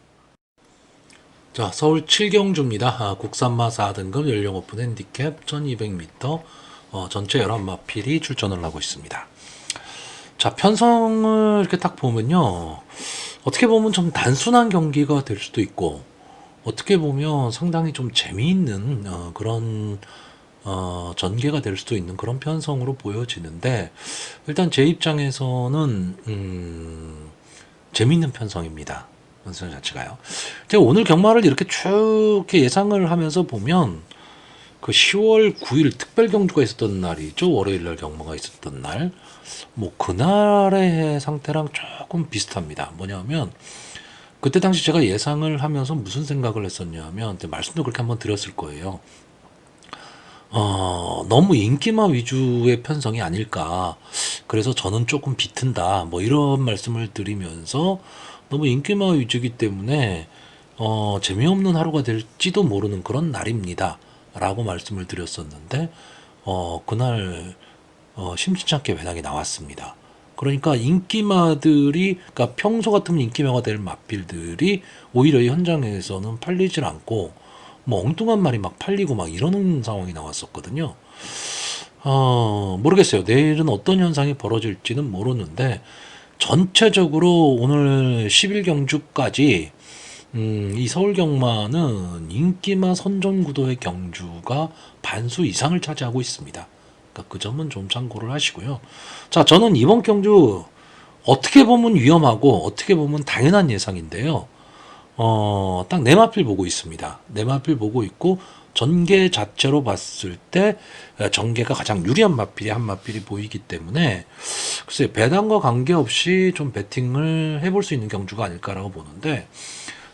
자, 서울 7경주입니다. 국산마 4등급 연령 오픈 핸디캡 1200m 전체 11마필이 출전을 하고 있습니다. 자, 편성을 이렇게 딱 보면요. 어떻게 보면 좀 단순한 경기가 될 수도 있고, 어떻게 보면 상당히 좀 재미있는 그런 전개가 될 수도 있는 그런 편성으로 보여지는데, 일단 제 입장에서는 재미있는 편성입니다. 편성 자체가요. 제가 오늘 경마를 이렇게 쭉 이렇게 예상을 하면서 보면 그 10월 9일 특별 경주가 있었던 날이죠. 월요일 날 경마가 있었던 날. 뭐 그날의 상태랑 조금 비슷합니다. 뭐냐면 그때 당시 제가 예상을 하면서 무슨 생각을 했었냐면, 그때 말씀도 그렇게 한번 드렸을 거예요. 너무 인기마 위주의 편성이 아닐까. 그래서 저는 조금 비튼다. 뭐 이런 말씀을 드리면서 너무 인기마 위주이기 때문에 재미없는 하루가 될지도 모르는 그런 날입니다. 라고 말씀을 드렸었는데, 그날 심심치 않게 배당이 나왔습니다. 그러니까 인기마들이, 그러니까 평소 같으면 인기마가 될 마필들이 오히려 이 현장에서는 팔리질 않고, 뭐 엉뚱한 말이 막 팔리고 막 이러는 상황이 나왔었거든요. 모르겠어요. 내일은 어떤 현상이 벌어질지는 모르는데, 전체적으로 오늘 10일 경주까지 이 서울 경마는 인기마 선전 구도의 경주가 반수 이상을 차지하고 있습니다. 그러니까 그 점은 좀 참고를 하시고요. 자, 저는 이번 경주 어떻게 보면 위험하고 어떻게 보면 당연한 예상인데요. 딱 네 마필 보고 있습니다. 네 마필 보고 있고, 전개 자체로 봤을 때 전개가 가장 유리한 마필이 한 마필이 보이기 때문에, 글쎄 배당과 관계없이 좀 배팅을 해볼 수 있는 경주가 아닐까라고 보는데,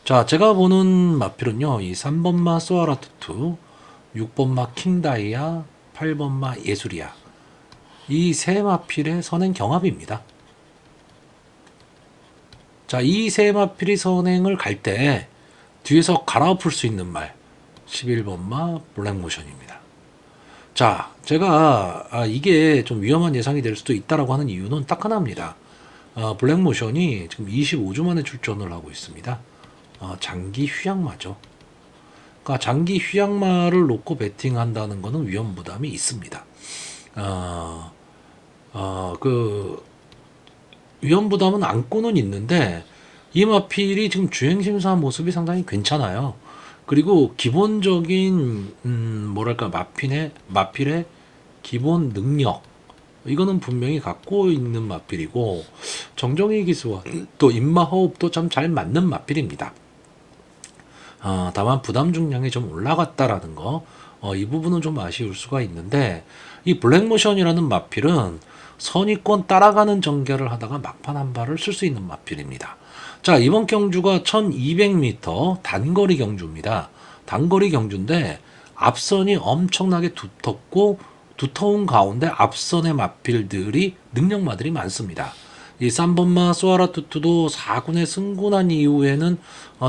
자, 제가 보는 마필은요, 이 3번마 소아라투투, 6번마 킹다이아, 8번마 예술이야. 이 세 마필의 선행 경합입니다. 자, 이 세 마필이 선행을 갈 때 뒤에서 갈아엎을 수 있는 말, 11번마 블랙모션입니다. 자, 제가 이게 좀 위험한 예상이 될 수도 있다라고 하는 이유는 딱 하나입니다. 블랙모션이 지금 25주 만에 출전을 하고 있습니다. 장기 휴양마죠. 그러니까 장기 휴양마를 놓고 배팅한다는 것은 위험 부담이 있습니다. 그 위험 부담은 안고는 있는데, 이 마필이 지금 주행 심사 모습이 상당히 괜찮아요. 그리고 기본적인 뭐랄까 마필의 기본 능력, 이거는 분명히 갖고 있는 마필이고, 정정희 기수와 또 입마 호흡도 참 잘 맞는 마필입니다. 다만 부담 중량이 좀 올라갔다라는 거, 이 부분은 좀 아쉬울 수가 있는데, 이 블랙모션이라는 마필은 선위권 따라가는 전개를 하다가 막판 한 발을 쓸 수 있는 마필입니다. 자, 이번 경주가 1200m 단거리 경주입니다. 단거리 경주인데 앞선이 엄청나게 두터운 가운데 앞선의 마필들이 능력마들이 많습니다. 이 3번마 소아라투투도 4군에 승군한 이후에는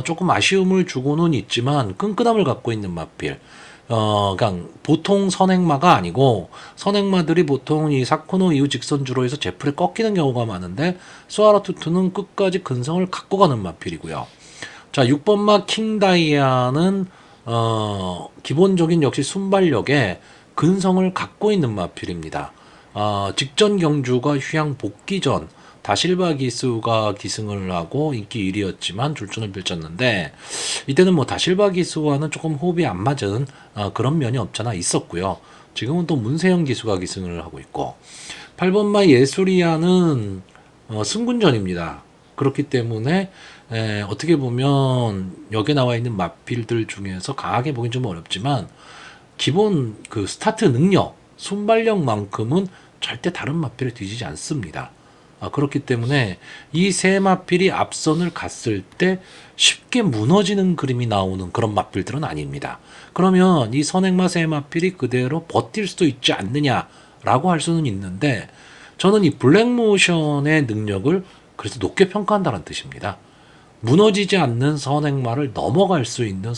조금 아쉬움을 주고는 있지만 끈끈함을 갖고 있는 마필. 그냥 보통 선행마가 아니고, 선행마들이 보통 이 사코노 이후 직선주로 해서 제풀에 꺾이는 경우가 많은데, 소아라투투는 끝까지 근성을 갖고 가는 마필이고요. 자, 6번마 킹다이아는 기본적인 역시 순발력에 근성을 갖고 있는 마필입니다. 직전 경주가 휴양 복귀 전 다실바 기수가 기승을 하고 인기 1위였지만 출전을 펼쳤는데, 이때는 뭐 다실바 기수와는 조금 호흡이 안 맞은 그런 면이 없잖아 있었고요. 지금은 또 문세영 기수가 기승을 하고 있고, 8번마 예술이야는 승군전입니다. 그렇기 때문에 어떻게 보면 여기에 나와 있는 마필들 중에서 강하게 보긴 좀 어렵지만, 기본 그 스타트 능력, 순발력만큼은 절대 다른 마필에 뒤지지 않습니다. 그렇기 때문에 이 세 마필이 앞선을 갔을 때 쉽게 무너지는 그림이 나오는 그런 마필들은 아닙니다. 그러면 이 선행마 세 마필이 그대로 버틸 수도 있지 않느냐라고 할 수는 있는데, 저는 이 블랙모션의 능력을 그래서 높게 평가한다는 뜻입니다. 무너지지 않는 선행마를 넘어갈 수 있는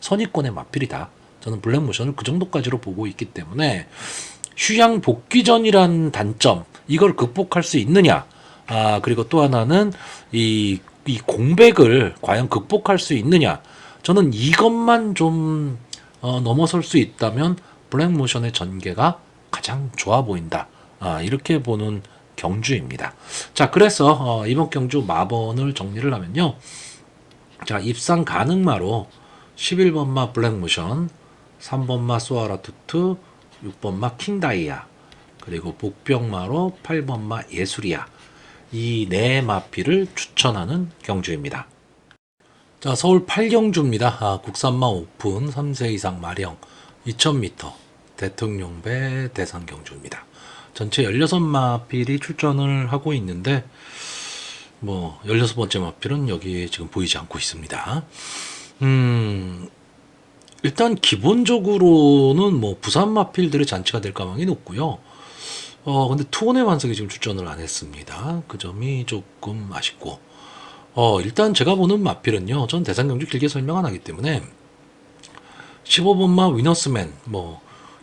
선위권의 마필이다. 저는 블랙모션을 그 정도까지로 보고 있기 때문에, 휴양 복귀 전이라는 단점, 이걸 극복할 수 있느냐, 그리고 또 하나는 이 공백을 과연 극복할 수 있느냐, 저는 이것만 좀 넘어설 수 있다면 블랙모션의 전개가 가장 좋아 보인다. 이렇게 보는 경주입니다. 자, 그래서 이번 경주 마번을 정리를 하면요. 자, 입상 가능마로 11번마 블랙모션, 3번마 소아라투트, 6번마 킹다이아, 그리고 복병마로 8번마 예술이야. 이 네 마피를 추천하는 경주입니다. 자, 서울 8경주입니다. 국산마 오픈 3세 이상 마령 2000m 대통령배 대상 경주입니다. 전체 16마필이 출전을 하고 있는데 16번째 마필은 여기 지금 보이지 않고 있습니다. 일단 기본적으로는 부산 마필들의 잔치가 될 가망이 높고요. 근데 투혼의 완성이 지금 출전을 안 했습니다. 그 점이 조금 아쉽고. 일단 제가 보는 마필은요. 전 대상 경주 길게 설명 안 하기 때문에 15번마 위너스맨,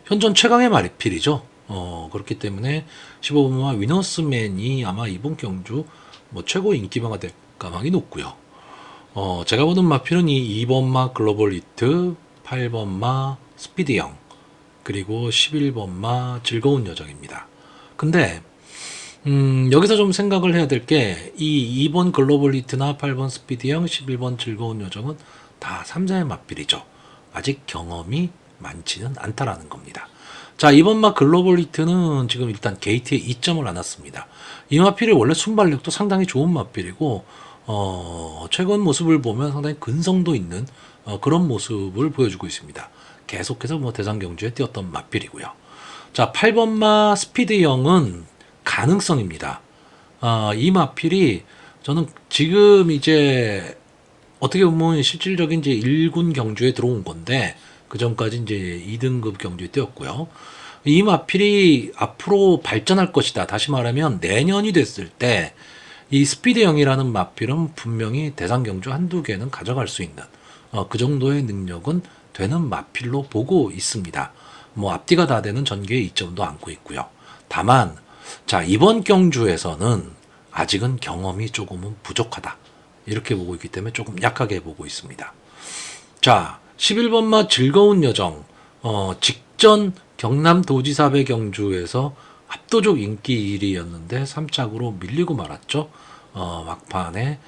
현존 최강의 마필이죠. 그렇기 때문에 15번마 위너스맨이 아마 이번 경주 최고 인기마가 될 가망이 높고요. 제가 보는 마필은 이 2번마 글로벌 히트, 8번마 스피드형, 그리고 11번마 즐거운 여정입니다. 근데 여기서 좀 생각을 해야 될 게 이 2번 글로벌 히트나 8번 스피드형, 11번 즐거운 여정은 다 3자의 마필이죠. 아직 경험이 많지는 않다라는 겁니다. 자, 이번 마 글로벌 히트는 지금 일단 게이트에 2점을 안 놨습니다. 이 마필이 원래 순발력도 상당히 좋은 마필이고 최근 모습을 보면 상당히 근성도 있는 그런 모습을 보여주고 있습니다. 계속해서 대상 경주에 뛰었던 마필이고요. 자, 8번마 스피드형은 가능성입니다. 이 마필이 저는 지금 이제 어떻게 보면 실질적인 이제 1군 경주에 들어온 건데 그 전까지 이제 2등급 경주에 뛰었고요. 이 마필이 앞으로 발전할 것이다. 다시 말하면 내년이 됐을 때 이 스피드형이라는 마필은 분명히 대상 경주 한두 개는 가져갈 수 있는 그 정도의 능력은 되는 마필로 보고 있습니다. 앞뒤가 다 되는 전개의 이점도 안고 있고요. 다만 자, 이번 경주에서는 아직은 경험이 조금은 부족하다. 이렇게 보고 있기 때문에 조금 약하게 보고 있습니다. 자, 11번마 즐거운 여정. 직전 경남도지사배 경주에서 압도적 인기 1위였는데 3착으로 밀리고 말았죠. 막판에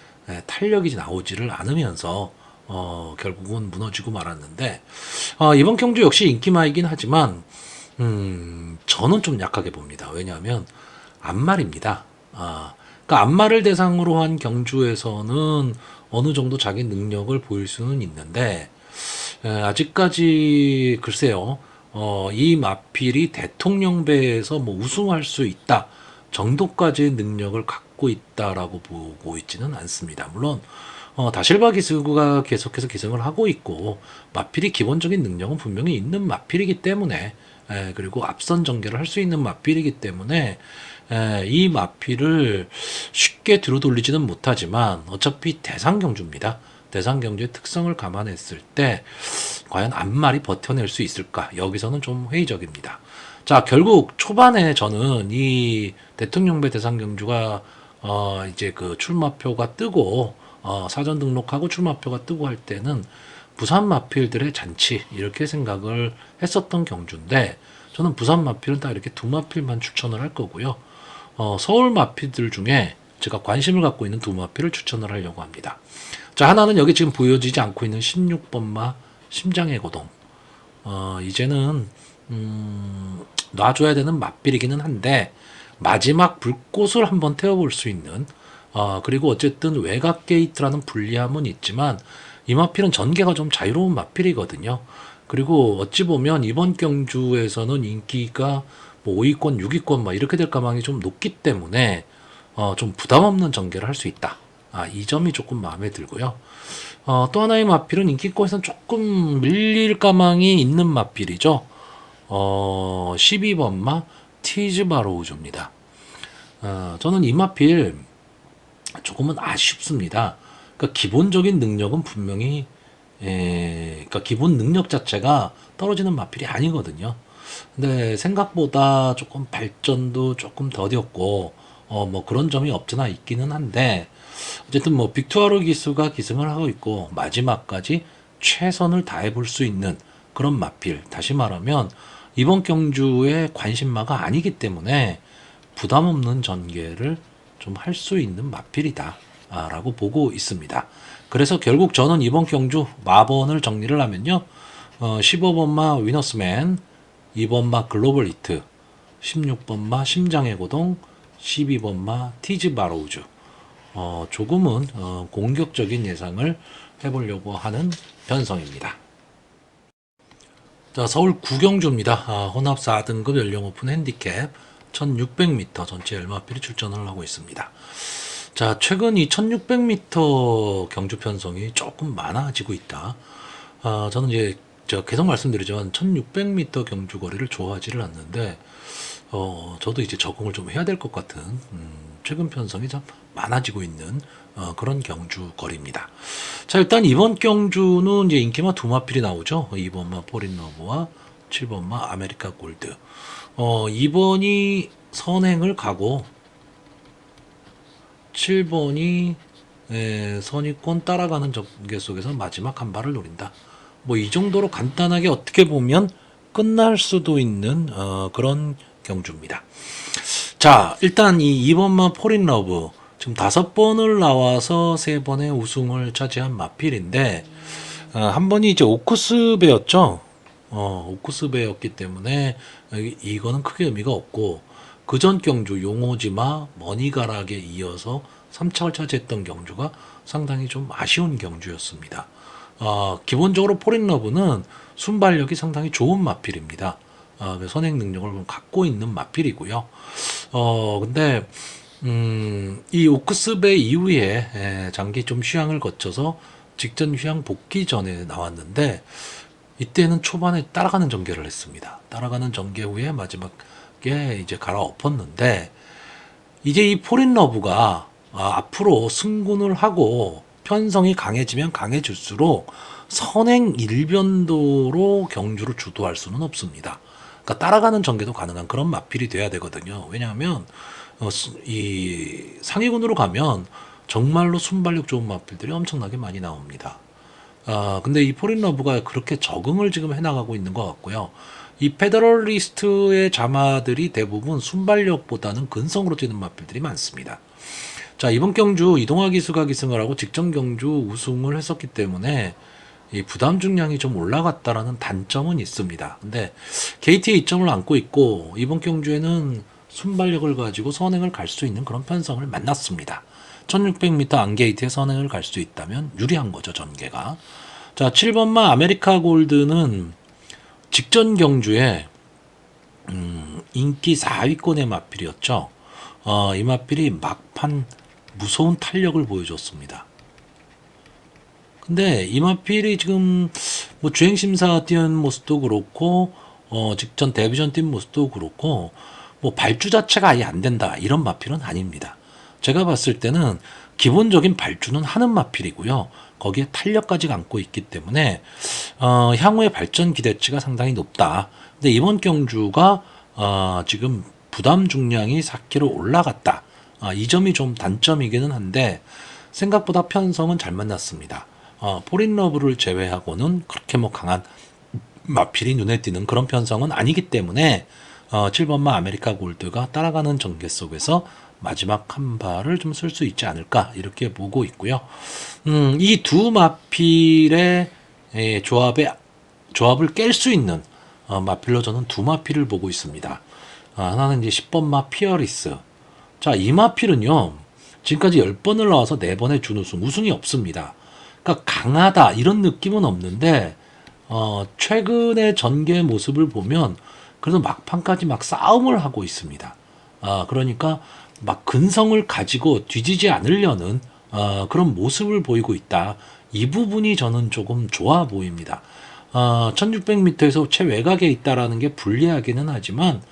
탄력이 나오지를 않으면서 결국은 무너지고 말았는데 이번 경주 역시 인기마이긴 하지만 저는 좀 약하게 봅니다. 왜냐하면 안말입니다. 그러니까 안말을 대상으로 한 경주에서는 어느 정도 자기 능력을 보일 수는 있는데 아직까지 글쎄요. 이 마필이 대통령배에서 우승할 수 있다 정도까지의 능력을 갖고 있다라고 보고 있지는 않습니다. 물론 다실바 기수가 계속해서 기승을 하고 있고 마필이 기본적인 능력은 분명히 있는 마필이기 때문에 그리고 앞선 전개를 할 수 있는 마필이기 때문에 이 마필을 쉽게 뒤로 돌리지는 못하지만 어차피 대상 경주입니다. 대상 경주의 특성을 감안했을 때 과연 앞말이 버텨낼 수 있을까? 여기서는 좀 회의적입니다. 자, 결국 초반에 저는 이 대통령배 대상 경주가 이제 그 출마표가 뜨고 사전 등록하고 출마표가 뜨고 할 때는 부산 마필들의 잔치 이렇게 생각을 했었던 경주인데 저는 부산 마필은 딱 이렇게 두 마필만 추천을 할 거고요. 서울 마필들 중에 제가 관심을 갖고 있는 두 마필을 추천을 하려고 합니다. 자, 하나는 여기 지금 보여지지 않고 있는 16번마 심장의 고동. 이제는 놔줘야 되는 마필이기는 한데 마지막 불꽃을 한번 태워볼 수 있는 그리고 어쨌든 외곽 게이트라는 불리함은 있지만 이 마필은 전개가 좀 자유로운 마필이거든요. 그리고 어찌 보면 이번 경주에서는 인기가 5위권, 6위권 이렇게 될 가망이 좀 높기 때문에 좀 부담 없는 전개를 할 수 있다. 이 점이 조금 마음에 들고요. 또 하나의 마필은 인기권에서는 조금 밀릴 가망이 있는 마필이죠. 12번마 티즈바로우즈입니다. 저는 이 마필 조금은 아쉽습니다. 그러니까 기본적인 능력은 분명히 그러니까 기본 능력 자체가 떨어지는 마필이 아니거든요. 근데 생각보다 조금 발전도 조금 더뎠고 그런 점이 없지나 있기는 한데 어쨌든 빅투아르 기수가 기승을 하고 있고 마지막까지 최선을 다해 볼 수 있는 그런 마필. 다시 말하면 이번 경주의 관심마가 아니기 때문에 부담 없는 전개를 좀 할 수 있는 마필이다 라고 보고 있습니다. 그래서 결국 저는 이번 경주 마번을 정리를 하면요, 15번마 위너스맨, 2번마 글로벌 히트, 16번마 심장의 고동, 12번마 티즈 바로우즈. 조금은 공격적인 예상을 해보려고 하는 편성입니다. 자, 서울 구경주입니다. 혼합 4등급 연령 오픈 핸디캡 1600m 전체 열마필이 출전을 하고 있습니다. 자, 최근 이 1600m 경주 편성이 조금 많아지고 있다. 저는 이제 계속 말씀드리지만 1600m 경주 거리를 좋아하지를 않는데, 저도 이제 적응을 좀 해야 될 것 같은 최근 편성이 좀 많아지고 있는 그런 경주 거리입니다. 자, 일단 이번 경주는 이제 인기마 두 마필이 나오죠. 2번마 포린러브와 7번마 아메리카 골드. 2번이 선행을 가고 7번이 선입권 따라가는 전개 속에서 마지막 한 발을 노린다. 뭐 이 정도로 간단하게 어떻게 보면 끝날 수도 있는 그런 경주입니다. 자, 일단 이 2번만 포린러브 지금 5번을 나와서 3번의 우승을 차지한 마필인데, 한 번이 이제 오크스배였죠. 오크스배였기 때문에 이거는 크게 의미가 없고, 그 전 경주 용호지마 머니가락에 이어서 3착을 차지했던 경주가 상당히 좀 아쉬운 경주였습니다. 기본적으로 포린러브는 순발력이 상당히 좋은 마필입니다. 선행 능력을 갖고 있는 마필이고요. 근데 이 오크스배 이후에 장기 좀 휴양을 거쳐서 직전 휴양 복귀 전에 나왔는데, 이때는 초반에 따라가는 전개를 했습니다. 따라가는 전개 후에 마지막에 이제 갈아엎었는데, 이제 이 포린러브가 앞으로 승군을 하고 편성이 강해지면 강해질수록 선행 일변도로 경주를 주도할 수는 없습니다. 그러니까 따라가는 전개도 가능한 그런 마필이 돼야 되거든요. 왜냐하면 이 상위군으로 가면 정말로 순발력 좋은 마필들이 엄청나게 많이 나옵니다. 근데 이 포린러브가 그렇게 적응을 지금 해나가고 있는 것 같고요. 이 페더럴리스트의 자마들이 대부분 순발력보다는 근성으로 뛰는 마필들이 많습니다. 자, 이번 경주 이동화 기수가 기승을 하고 직전 경주 우승을 했었기 때문에 이 부담 중량이 좀 올라갔다라는 단점은 있습니다. 근데 KT의 이점을 안고 있고, 이번 경주에는 순발력을 가지고 선행을 갈 수 있는 그런 편성을 만났습니다. 1600m 안게이트에 선행을 갈 수 있다면 유리한 거죠, 전개가. 자, 7번마 아메리카 골드는 직전 경주에 인기 4위권의 마필이었죠. 이 마필이 막판 무서운 탄력을 보여줬습니다. 근데 이 마필이 지금 뭐 주행심사 뛰는 모습도 그렇고, 직전 데뷔전 뛴 모습도 그렇고, 뭐 발주 자체가 아예 안 된다 이런 마필은 아닙니다. 제가 봤을 때는 기본적인 발주는 하는 마필이고요. 거기에 탄력까지 안고 있기 때문에 향후의 발전 기대치가 상당히 높다. 근데 이번 경주가 지금 부담 중량이 4kg 올라갔다. 이 점이 좀 단점이기는 한데 생각보다 편성은 잘 만났습니다. 포린러브를 제외하고는 그렇게 뭐 강한 마필이 눈에 띄는 그런 편성은 아니기 때문에 7번마 아메리카 골드가 따라가는 전개 속에서 마지막 한 발을 좀 쓸 수 있지 않을까 이렇게 보고 있고요. 이 두 마필의 조합을 깰 수 있는 마필로 저는 두 마필을 보고 있습니다. 하나는 이제 10번마 피어리스. 자, 이 마필은요, 지금까지 10번을 나와서 4번의 준우승, 우승이 없습니다. 그러니까 강하다 이런 느낌은 없는데, 최근의 전개 모습을 보면 그래도 막판까지 막 싸움을 하고 있습니다. 그러니까 막 근성을 가지고 뒤지지 않으려는 그런 모습을 보이고 있다. 이 부분이 저는 조금 좋아 보입니다. 1600m에서 최외곽에 있다라는 게 불리하기는 하지만,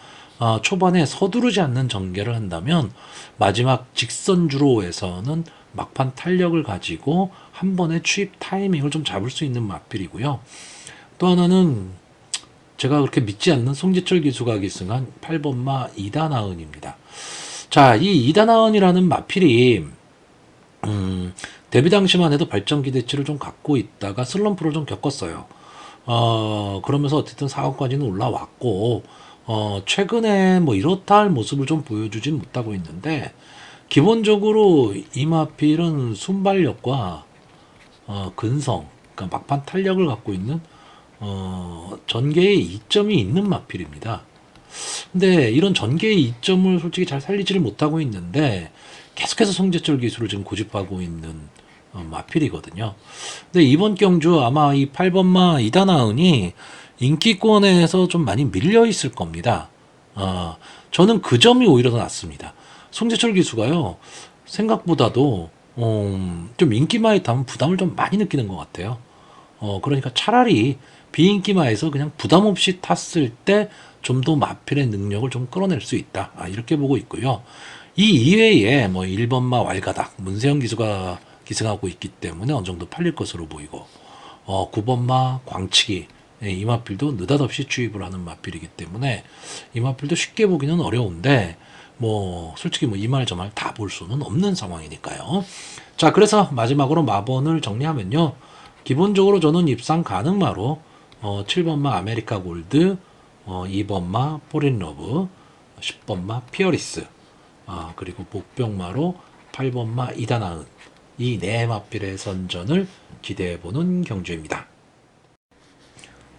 초반에 서두르지 않는 전개를 한다면 마지막 직선주로에서는 막판 탄력을 가지고 한 번의 취입 타이밍을 좀 잡을 수 있는 마필이고요. 또 하나는 제가 그렇게 믿지 않는 송지철 기수가 기승한 8번마 이다나은입니다. 자, 이 이다나은이라는 마필이 데뷔 당시만 해도 발전 기대치를 좀 갖고 있다가 슬럼프를 좀 겪었어요. 그러면서 어쨌든 4강까지는 올라왔고, 최근에 뭐 이렇다 할 모습을 좀 보여주진 못하고 있는데, 기본적으로 이마필은 순발력과 근성, 그러니까 막판 탄력을 갖고 있는 전개의 이점이 있는 마필입니다. 근데 이런 전개의 이점을 솔직히 잘 살리지를 못하고 있는데 계속해서 성제철 기술을 지금 고집하고 있는 마필이거든요. 근데 이번 경주 아마 이 8번마 이다나은이 인기권에서 좀 많이 밀려 있을 겁니다. 저는 그 점이 오히려 더 낫습니다. 송재철 기수가요, 생각보다도 좀 인기마에 타면 부담을 좀 많이 느끼는 것 같아요. 그러니까 차라리 비인기마에서 그냥 부담 없이 탔을 때 좀 더 마필의 능력을 좀 끌어낼 수 있다. 이렇게 보고 있고요. 이 이외에 뭐 1번마 왈가닥, 문세영 기수가 기승하고 있기 때문에 어느 정도 팔릴 것으로 보이고, 9번마 광치기, 이 마필도 느닷없이 주입을 하는 마필이기 때문에 이 마필도 쉽게 보기는 어려운데, 뭐 솔직히 뭐 이 말 저 말 다 볼 수는 없는 상황이니까요. 자, 그래서 마지막으로 마번을 정리하면요. 기본적으로 저는 입상 가능마로 7번마 아메리카 골드, 2번마 포린러브, 10번마 피어리스, 그리고 복병마로 8번마 이다나은, 이 네 마필의 선전을 기대해보는 경주입니다.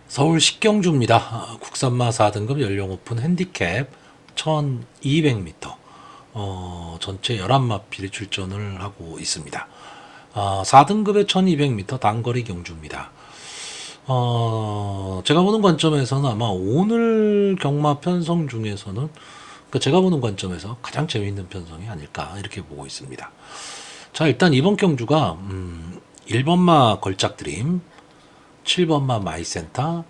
서울 식경주입니다. 국산마 4등급 연령 오픈 핸디캡 1200m, 전체 11마필이 출전을 하고 있습니다. 4등급의 1200m 단거리 경주입니다. 제가 보는 관점에서는 아마 오늘 경마 편성 중에서는, 그러니까 제가 보는 관점에서 가장 재미있는 편성이 아닐까 이렇게 보고 있습니다. 자, 일단 이번 경주가 1번마 걸작드림, 7번마 마이센터,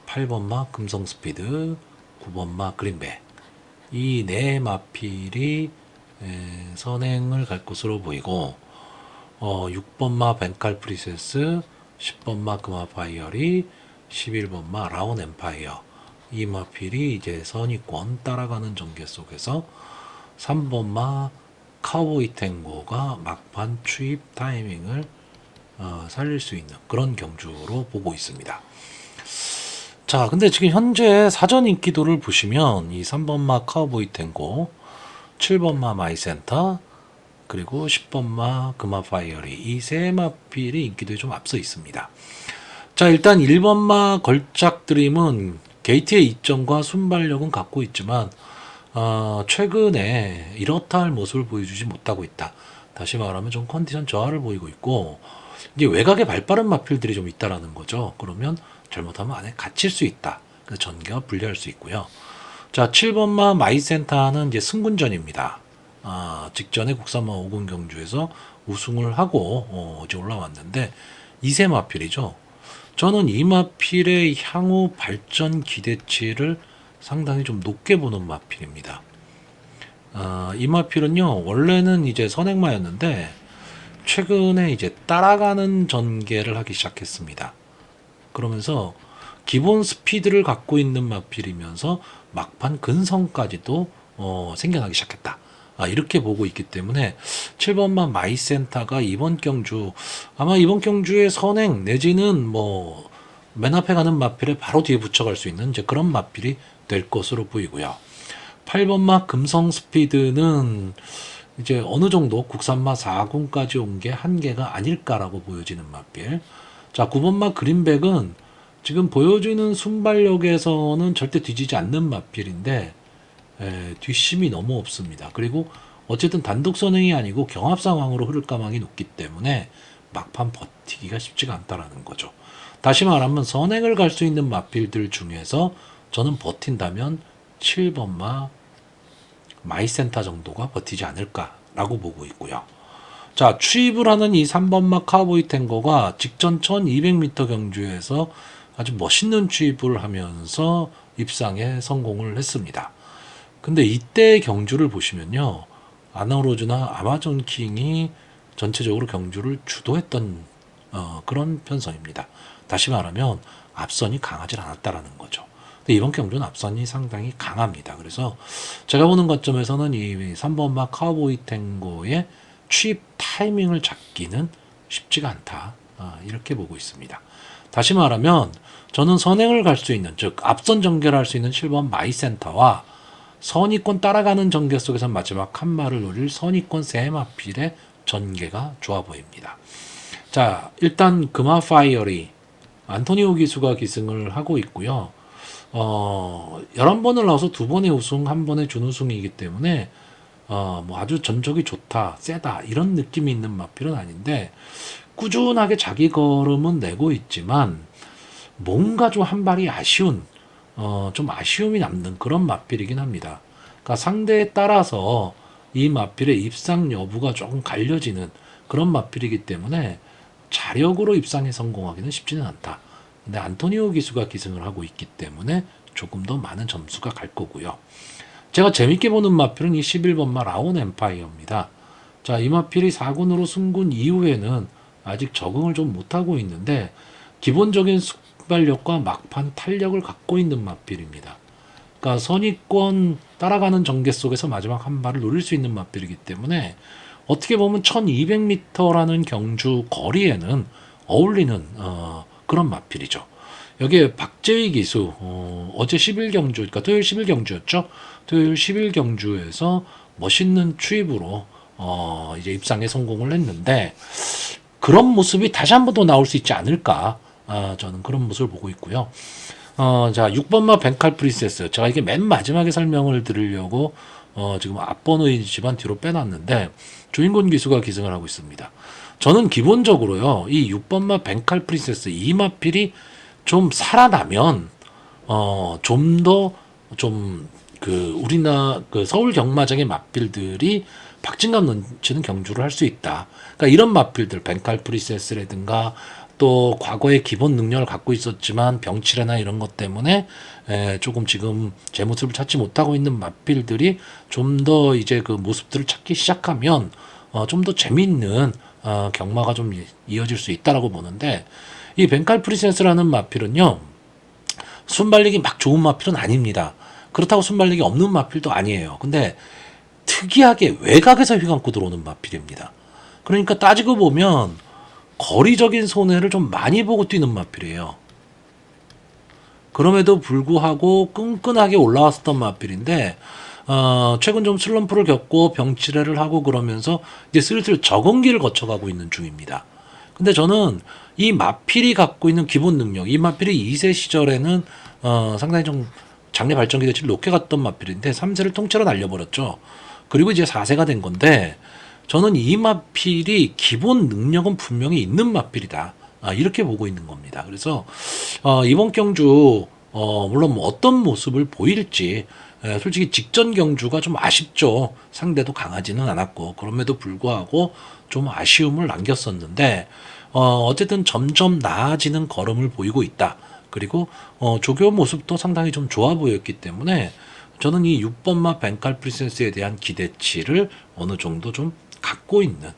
8번마 금성스피드, 9번마 그린백, 이 네 마필이 선행을 갈 것으로 보이고, 6번마 벤칼 프리세스, 10번마 금화파이어리, 11번마 라온 엠파이어, 이 마필이 이제 선의권 따라가는 전개 속에서 3번마 카우보이 탱고가 막판 추입 타이밍을 살릴 수 있는 그런 경주로 보고 있습니다. 자, 근데 지금 현재 사전 인기도를 보시면 이 3번마 카우보이 탱고, 7번마 마이센터, 그리고 10번마 금화파이어리, 이 세 마필이 인기도에 좀 앞서 있습니다. 자, 일단 1번마 걸작드림은 게이트의 이점과 순발력은 갖고 있지만 최근에 이렇다 할 모습을 보여주지 못하고 있다. 다시 말하면 좀 컨디션 저하를 보이고 있고, 이제 외곽에 발빠른 마필들이 좀 있다라는 거죠. 그러면 잘못하면 안에 갇힐 수 있다. 그래서 전개가 불리할 수 있고요. 자, 7번마 마이센터는 이제 승군전입니다. 직전에 국산마 5군 경주에서 우승을 하고 이제 올라왔는데 이세 마필이죠. 저는 이 마필의 향후 발전 기대치를 상당히 좀 높게 보는 마필입니다. 이 마필은요, 원래는 이제 선행마였는데 최근에 이제 따라가는 전개를 하기 시작했습니다. 그러면서 기본 스피드를 갖고 있는 마필이면서 막판 근성까지도 생겨나기 시작했다. 이렇게 보고 있기 때문에 7번마 마이센터가 이번 경주, 아마 이번 경주의 선행 내지는 뭐 맨 앞에 가는 마필에 바로 뒤에 붙여갈 수 있는 이제 그런 마필이 될 것으로 보이고요. 8번마 금성 스피드는 이제 어느 정도 국산마 4군까지 온 게 한계가 아닐까라고 보여지는 마필. 자, 9번마 그린백은 지금 보여지는 순발력에서는 절대 뒤지지 않는 마필인데 뒷심이 너무 없습니다. 그리고 어쨌든 단독 선행이 아니고 경합 상황으로 흐를 가망이 높기 때문에 막판 버티기가 쉽지가 않다라는 거죠. 다시 말하면 선행을 갈 수 있는 마필들 중에서 저는 버틴다면 7번마 마이센터 정도가 버티지 않을까라고 보고 있고요. 자, 추입을 하는 이 3번마 카우보이 탱고가 직전 1200m 경주에서 아주 멋있는 추입을 하면서 입상에 성공을 했습니다. 근데 이때 경주를 보시면요, 아나로즈나 아마존 킹이 전체적으로 경주를 주도했던 그런 편성입니다. 다시 말하면 앞선이 강하지 않았다라는 거죠. 근데 이번 경주는 앞선이 상당히 강합니다. 그래서 제가 보는 관점에서는 이 3번마 카우보이 탱고의 취입 타이밍을 잡기는 쉽지가 않다. 이렇게 보고 있습니다. 다시 말하면 저는 선행을 갈 수 있는, 즉 앞선 전개를 할 수 있는 7번 마이센터와 선의권 따라가는 전개 속에서 마지막 한 마를 노릴 선의권 세 마필의 전개가 좋아 보입니다. 자, 일단 금화파이어리 안토니오 기수가 기승을 하고 있고요. 11번을 나와서 2번의 우승, 1번의 준우승이기 때문에 뭐 아주 전적이 좋다, 세다 이런 느낌이 있는 마필은 아닌데 꾸준하게 자기 걸음은 내고 있지만 뭔가 좀 한 발이 아쉬운 좀 아쉬움이 남는 그런 마필이긴 합니다. 그러니까 상대에 따라서 이 마필의 입상 여부가 조금 갈려지는 그런 마필이기 때문에 자력으로 입상에 성공하기는 쉽지는 않다. 근데 안토니오 기수가 기승을 하고 있기 때문에 조금 더 많은 점수가 갈 거고요. 제가 재밌게 보는 마필은 이 11번마 라온 엠파이어입니다. 자, 이 마필이 4군으로 승군 이후에는 아직 적응을 좀 못하고 있는데 기본적인 순발력과 막판 탄력을 갖고 있는 마필입니다. 그러니까 선의권 따라가는 전개 속에서 마지막 한 발을 노릴 수 있는 마필이기 때문에 어떻게 보면 1200m라는 경주 거리에는 어울리는 그런 마필이죠. 여기에 박재희 기수 어제 10일 경주, 그러니까 토요일 10일 경주였죠. 토요일 10일 경주에서 멋있는 추입으로 이제 입상에 성공을 했는데 그런 모습이 다시 한 번 더 나올 수 있지 않을까. 저는 그런 모습을 보고 있고요. 자, 6번마 벤칼 프린세스. 제가 이게 맨 마지막에 설명을 드리려고 지금 앞번호이지만 뒤로 빼놨는데 조인곤 기수가 기승을 하고 있습니다. 저는 기본적으로요, 이 6번마 벤칼 프린세스 이 마필이 좀 살아나면 좀 더 좀 그 우리나라 그 서울 경마장의 마필들이 박진감 넘치는 경주를 할 수 있다. 그러니까 이런 마필들 벤칼 프린세스라든가 또 과거의 기본 능력을 갖고 있었지만 병치레나 이런 것 때문에 조금 지금 제 모습을 찾지 못하고 있는 마필들이 좀 더 이제 그 모습들을 찾기 시작하면 좀 더 재미있는 경마가 좀 이어질 수 있다라고 보는데 이 벤칼 프린세스라는 마필은요, 순발력이 막 좋은 마필은 아닙니다. 그렇다고 순발력이 없는 마필도 아니에요. 근데 특이하게 외곽에서 휘감고 들어오는 마필입니다. 그러니까 따지고 보면 거리적인 손해를 좀 많이 보고 뛰는 마필이에요. 그럼에도 불구하고 끈끈하게 올라왔었던 마필인데 최근 좀 슬럼프를 겪고 병치레를 하고 그러면서 이제 슬슬 적응기를 거쳐가고 있는 중입니다. 근데 저는 이 마필이 갖고 있는 기본 능력, 이 마필이 2세 시절에는 상당히 좀 장래 발전 기대치를 높게 갔던 마필인데 3세를 통째로 날려버렸죠. 그리고 이제 4세가 된 건데 저는 이 마필이 기본 능력은 분명히 있는 마필이다. 이렇게 보고 있는 겁니다. 그래서 이번 경주 물론 뭐 어떤 모습을 보일지 솔직히 직전 경주가 좀 아쉽죠. 상대도 강하지는 않았고 그럼에도 불구하고 좀 아쉬움을 남겼었는데 어쨌든 점점 나아지는 걸음을 보이고 있다. 그리고 조교 모습도 상당히 좀 좋아 보였기 때문에 저는 이 6번마 벤칼 프린세스에 대한 기대치를 어느 정도 좀 갖고 있는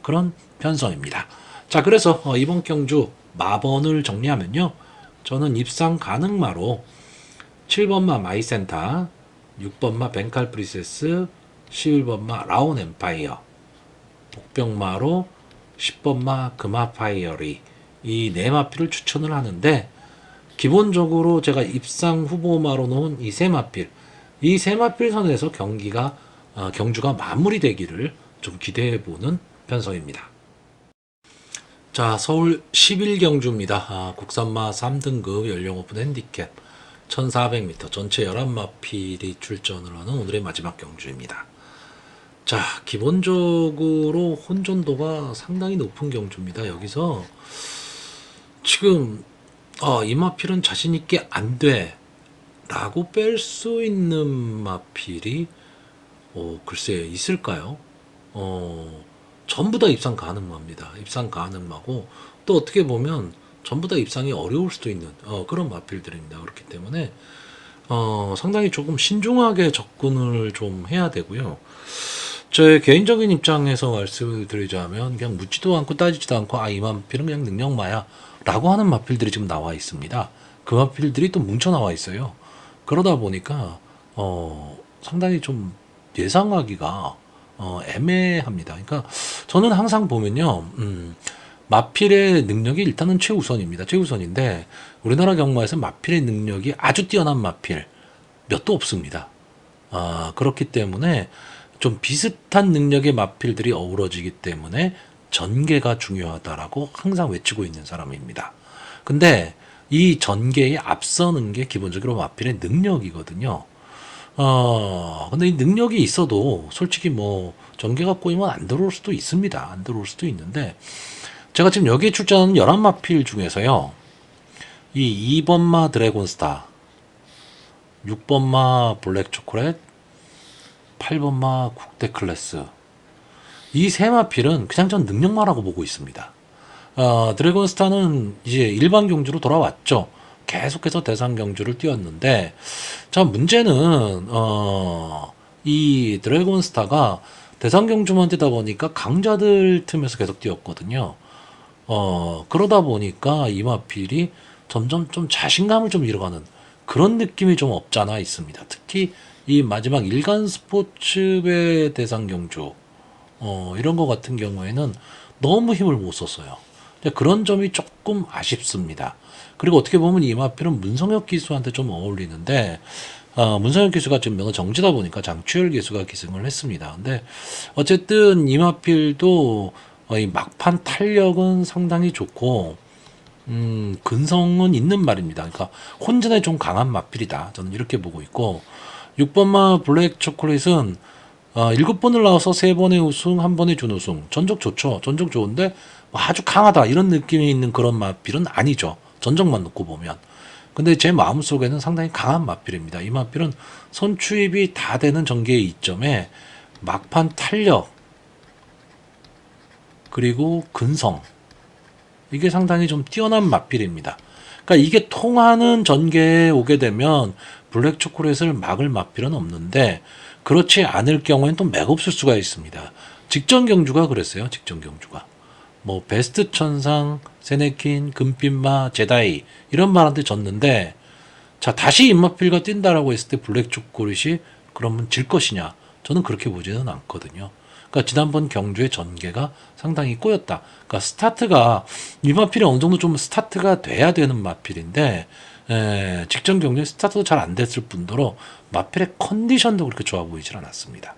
그런 편성입니다. 자, 그래서 이번 경주 마번을 정리하면요, 저는 입상 가능마로 7번마 마이센타, 6번마 벤칼 프린세스, 11번마 라온 엠파이어, 복병마로 10번마 금화파이어리 이 네 마필을 추천을 하는데 기본적으로 제가 입상 후보마로 놓은 이 세 마필, 이 세 마필 선에서 경주가 마무리되기를 좀 기대해보는 편성입니다. 자, 서울 11경주입니다. 국산마 3등급 연령 오픈 핸디캡 1400m 전체 11마필이 출전을 하는 오늘의 마지막 경주입니다. 자, 기본적으로 혼전도가 상당히 높은 경주입니다. 여기서 지금 이 마필은 자신있게 안 돼 라고 뺄 수 있는 마필이 글쎄 있을까요? 전부 다 입상 가능마입니다. 입상 가능마고 또 어떻게 보면 전부 다 입상이 어려울 수도 있는 그런 마필들입니다. 그렇기 때문에 상당히 조금 신중하게 접근을 좀 해야 되고요. 제 개인적인 입장에서 말씀을 드리자면 그냥 묻지도 않고 따지지도 않고 이 마필은 그냥 능력마야 라고 하는 마필들이 지금 나와 있습니다. 그 마필들이 또 뭉쳐 나와 있어요. 그러다 보니까 상당히 좀 예상하기가 애매합니다. 그러니까 저는 항상 보면요, 마필의 능력이 일단은 최우선입니다. 최우선인데 우리나라 경마에서 마필의 능력이 아주 뛰어난 마필 몇 도 없습니다. 그렇기 때문에 좀 비슷한 능력의 마필들이 어우러지기 때문에 전개가 중요하다라고 항상 외치고 있는 사람입니다. 근데 이 전개에 앞서는 게 기본적으로 마필의 능력이거든요. 근데 이 능력이 있어도 솔직히 뭐 전개가 꼬이면 안 들어올 수도 있습니다. 안 들어올 수도 있는데 제가 지금 여기에 출전하는 11마필 중에서요. 이 2번마 드래곤스타, 6번마 블랙 초콜릿, 8번마 국대 클래스. 이 세 마필은 그냥 전 능력마라고 보고 있습니다. 드래곤스타는 이제 일반 경주로 돌아왔죠. 계속해서 대상 경주를 뛰었는데, 자, 문제는, 이 드래곤스타가 대상 경주만 뛰다 보니까 강자들 틈에서 계속 뛰었거든요. 그러다 보니까 이 마필이 점점 좀 자신감을 좀 잃어가는 그런 느낌이 좀 없잖아 있습니다. 특히 이 마지막 일간 스포츠배 대상 경주, 이런 거 같은 경우에는 너무 힘을 못 썼어요. 그런 점이 조금 아쉽습니다. 그리고 어떻게 보면 이 마필은 문성혁 기수한테 좀 어울리는데, 문성혁 기수가 지금 면허 정지다 보니까 장추열 기수가 기승을 했습니다. 근데 어쨌든 이 마필도 이 막판 탄력은 상당히 좋고, 근성은 있는 말입니다. 그러니까 혼전에 좀 강한 마필이다. 저는 이렇게 보고 있고, 6번마 블랙 초콜릿은 7번을 나와서 3번의 우승, 1번의 준우승. 전적 좋죠. 전적 좋은데 뭐 아주 강하다 이런 느낌이 있는 그런 마필은 아니죠. 전적만 놓고 보면. 근데 제 마음속에는 상당히 강한 마필입니다. 이 마필은 선추입이 다 되는 전개의 이점에 막판 탄력 그리고 근성, 이게 상당히 좀 뛰어난 마필입니다. 그러니까 이게 통하는 전개에 오게 되면 블랙 초콜릿을 막을 마필은 없는데, 그렇지 않을 경우에는 또 맥없을 수가 있습니다. 직전 경주가 그랬어요. 직전 경주가. 뭐 베스트 천상, 세네킨, 금빛마, 제다이 이런 말한테 졌는데, 자 다시 임마필과 뛴다라고 했을 때 블랙 초콜릿이 그러면 질 것이냐? 저는 그렇게 보지는 않거든요. 그러니까 지난번 경주의 전개가 상당히 꼬였다. 그러니까 스타트가 임마필이 어느 정도 좀 스타트가 돼야 되는 마필인데, 직전 경주에 스타트도 잘 안 됐을 뿐더러 마필의 컨디션도 그렇게 좋아 보이질 않았습니다.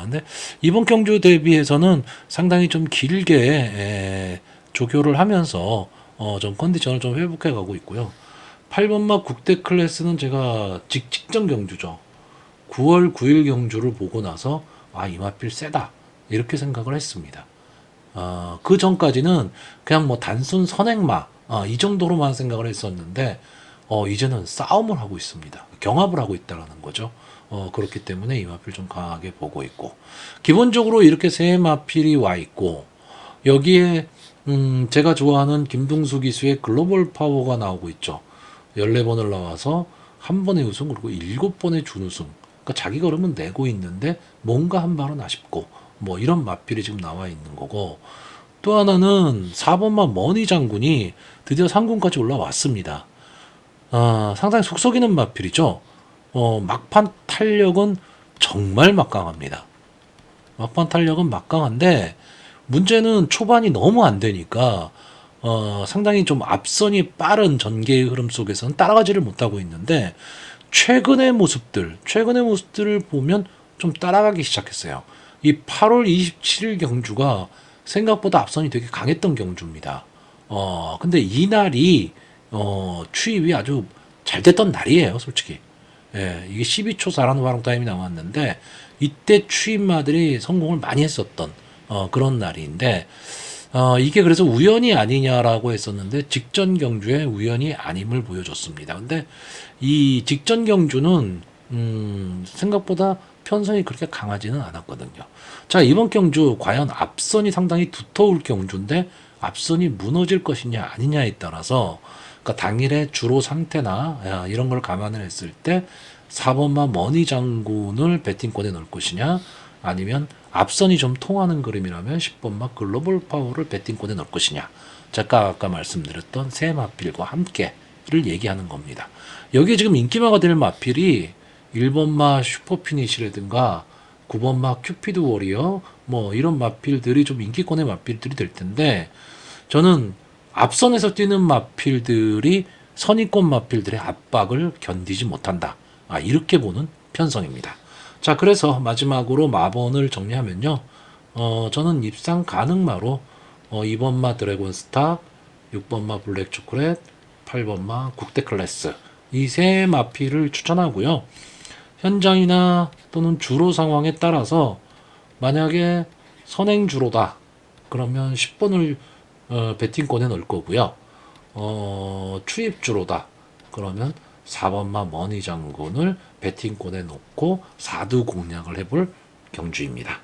근데 이번 경주 대비해서는 상당히 좀 길게 조교를 하면서 좀 컨디션을 좀 회복해 가고 있고요. 8번마 국대 클래스는 제가 직전 경주죠. 9월 9일 경주를 보고 나서 이 마필 세다 이렇게 생각을 했습니다. 그 전까지는 그냥 뭐 단순 선행마 이 정도로만 생각을 했었는데, 이제는 싸움을 하고 있습니다. 경합을 하고 있다는 거죠. 그렇기 때문에 이 마필 좀 강하게 보고 있고, 기본적으로 이렇게 세 마필이 와 있고, 여기에 제가 좋아하는 김동수 기수의 글로벌 파워가 나오고 있죠. 14번을 나와서 한 번의 우승 그리고 7번의 준우승. 그러니까 자기가 그러면 내고 있는데 뭔가 한 발은 아쉽고 뭐 이런 마필이 지금 나와 있는 거고, 또 하나는 4번만 머니 장군이 드디어 상군까지 올라왔습니다. 상당히 속 썩이는 마필이죠. 막판 탄력은 정말 막강합니다. 막판 탄력은 막강한데 문제는 초반이 너무 안 되니까 상당히 좀 앞선이 빠른 전개의 흐름 속에서는 따라가지를 못하고 있는데, 최근의 모습들을 보면 좀 따라가기 시작했어요. 이 8월 27일 경주가 생각보다 앞선이 되게 강했던 경주입니다. 근데 이날이 추입이 아주 잘 됐던 날이에요, 솔직히. 이게 12초 4라는 화롱 타임이 나왔는데 이때 추입마들이 성공을 많이 했었던 그런 날인데, 이게 그래서 우연이 아니냐라고 했었는데 직전 경주에 우연이 아님을 보여줬습니다. 근데 이 직전 경주는 생각보다 편선이 그렇게 강하지는 않았거든요. 자, 이번 경주 과연 앞선이 상당히 두터울 경주인데 앞선이 무너질 것이냐 아니냐에 따라서, 그러니까 당일의 주로 상태나 이런 걸 감안을 했을 때 4번마 머니 장군을 배팅권에 넣을 것이냐, 아니면 앞선이 좀 통하는 그림이라면 10번마 글로벌 파워를 배팅권에 넣을 것이냐. 제가 아까 말씀드렸던 세 마필과 함께를 얘기하는 겁니다. 여기에 지금 인기마가 될 마필이 1번마 슈퍼피니시라든가 9번마 큐피드 워리어 뭐 이런 마필들이 좀 인기권의 마필들이 될 텐데, 저는 앞선에서 뛰는 마필들이 선입권 마필들의 압박을 견디지 못한다. 이렇게 보는 편성입니다. 자, 그래서 마지막으로 마번을 정리하면요. 저는 입상 가능마로 2번마 드래곤스타, 6번마 블랙 초콜릿, 8번마 국대 클래스 이 세 마필을 추천하고요. 현장이나 또는 주로 상황에 따라서 만약에 선행 주로다 그러면 10번을 배팅권에 넣을 거고요. 추입 주로다 그러면 4번마 머니 장군을 배팅권에 놓고 4두 공략을 해볼 경주입니다.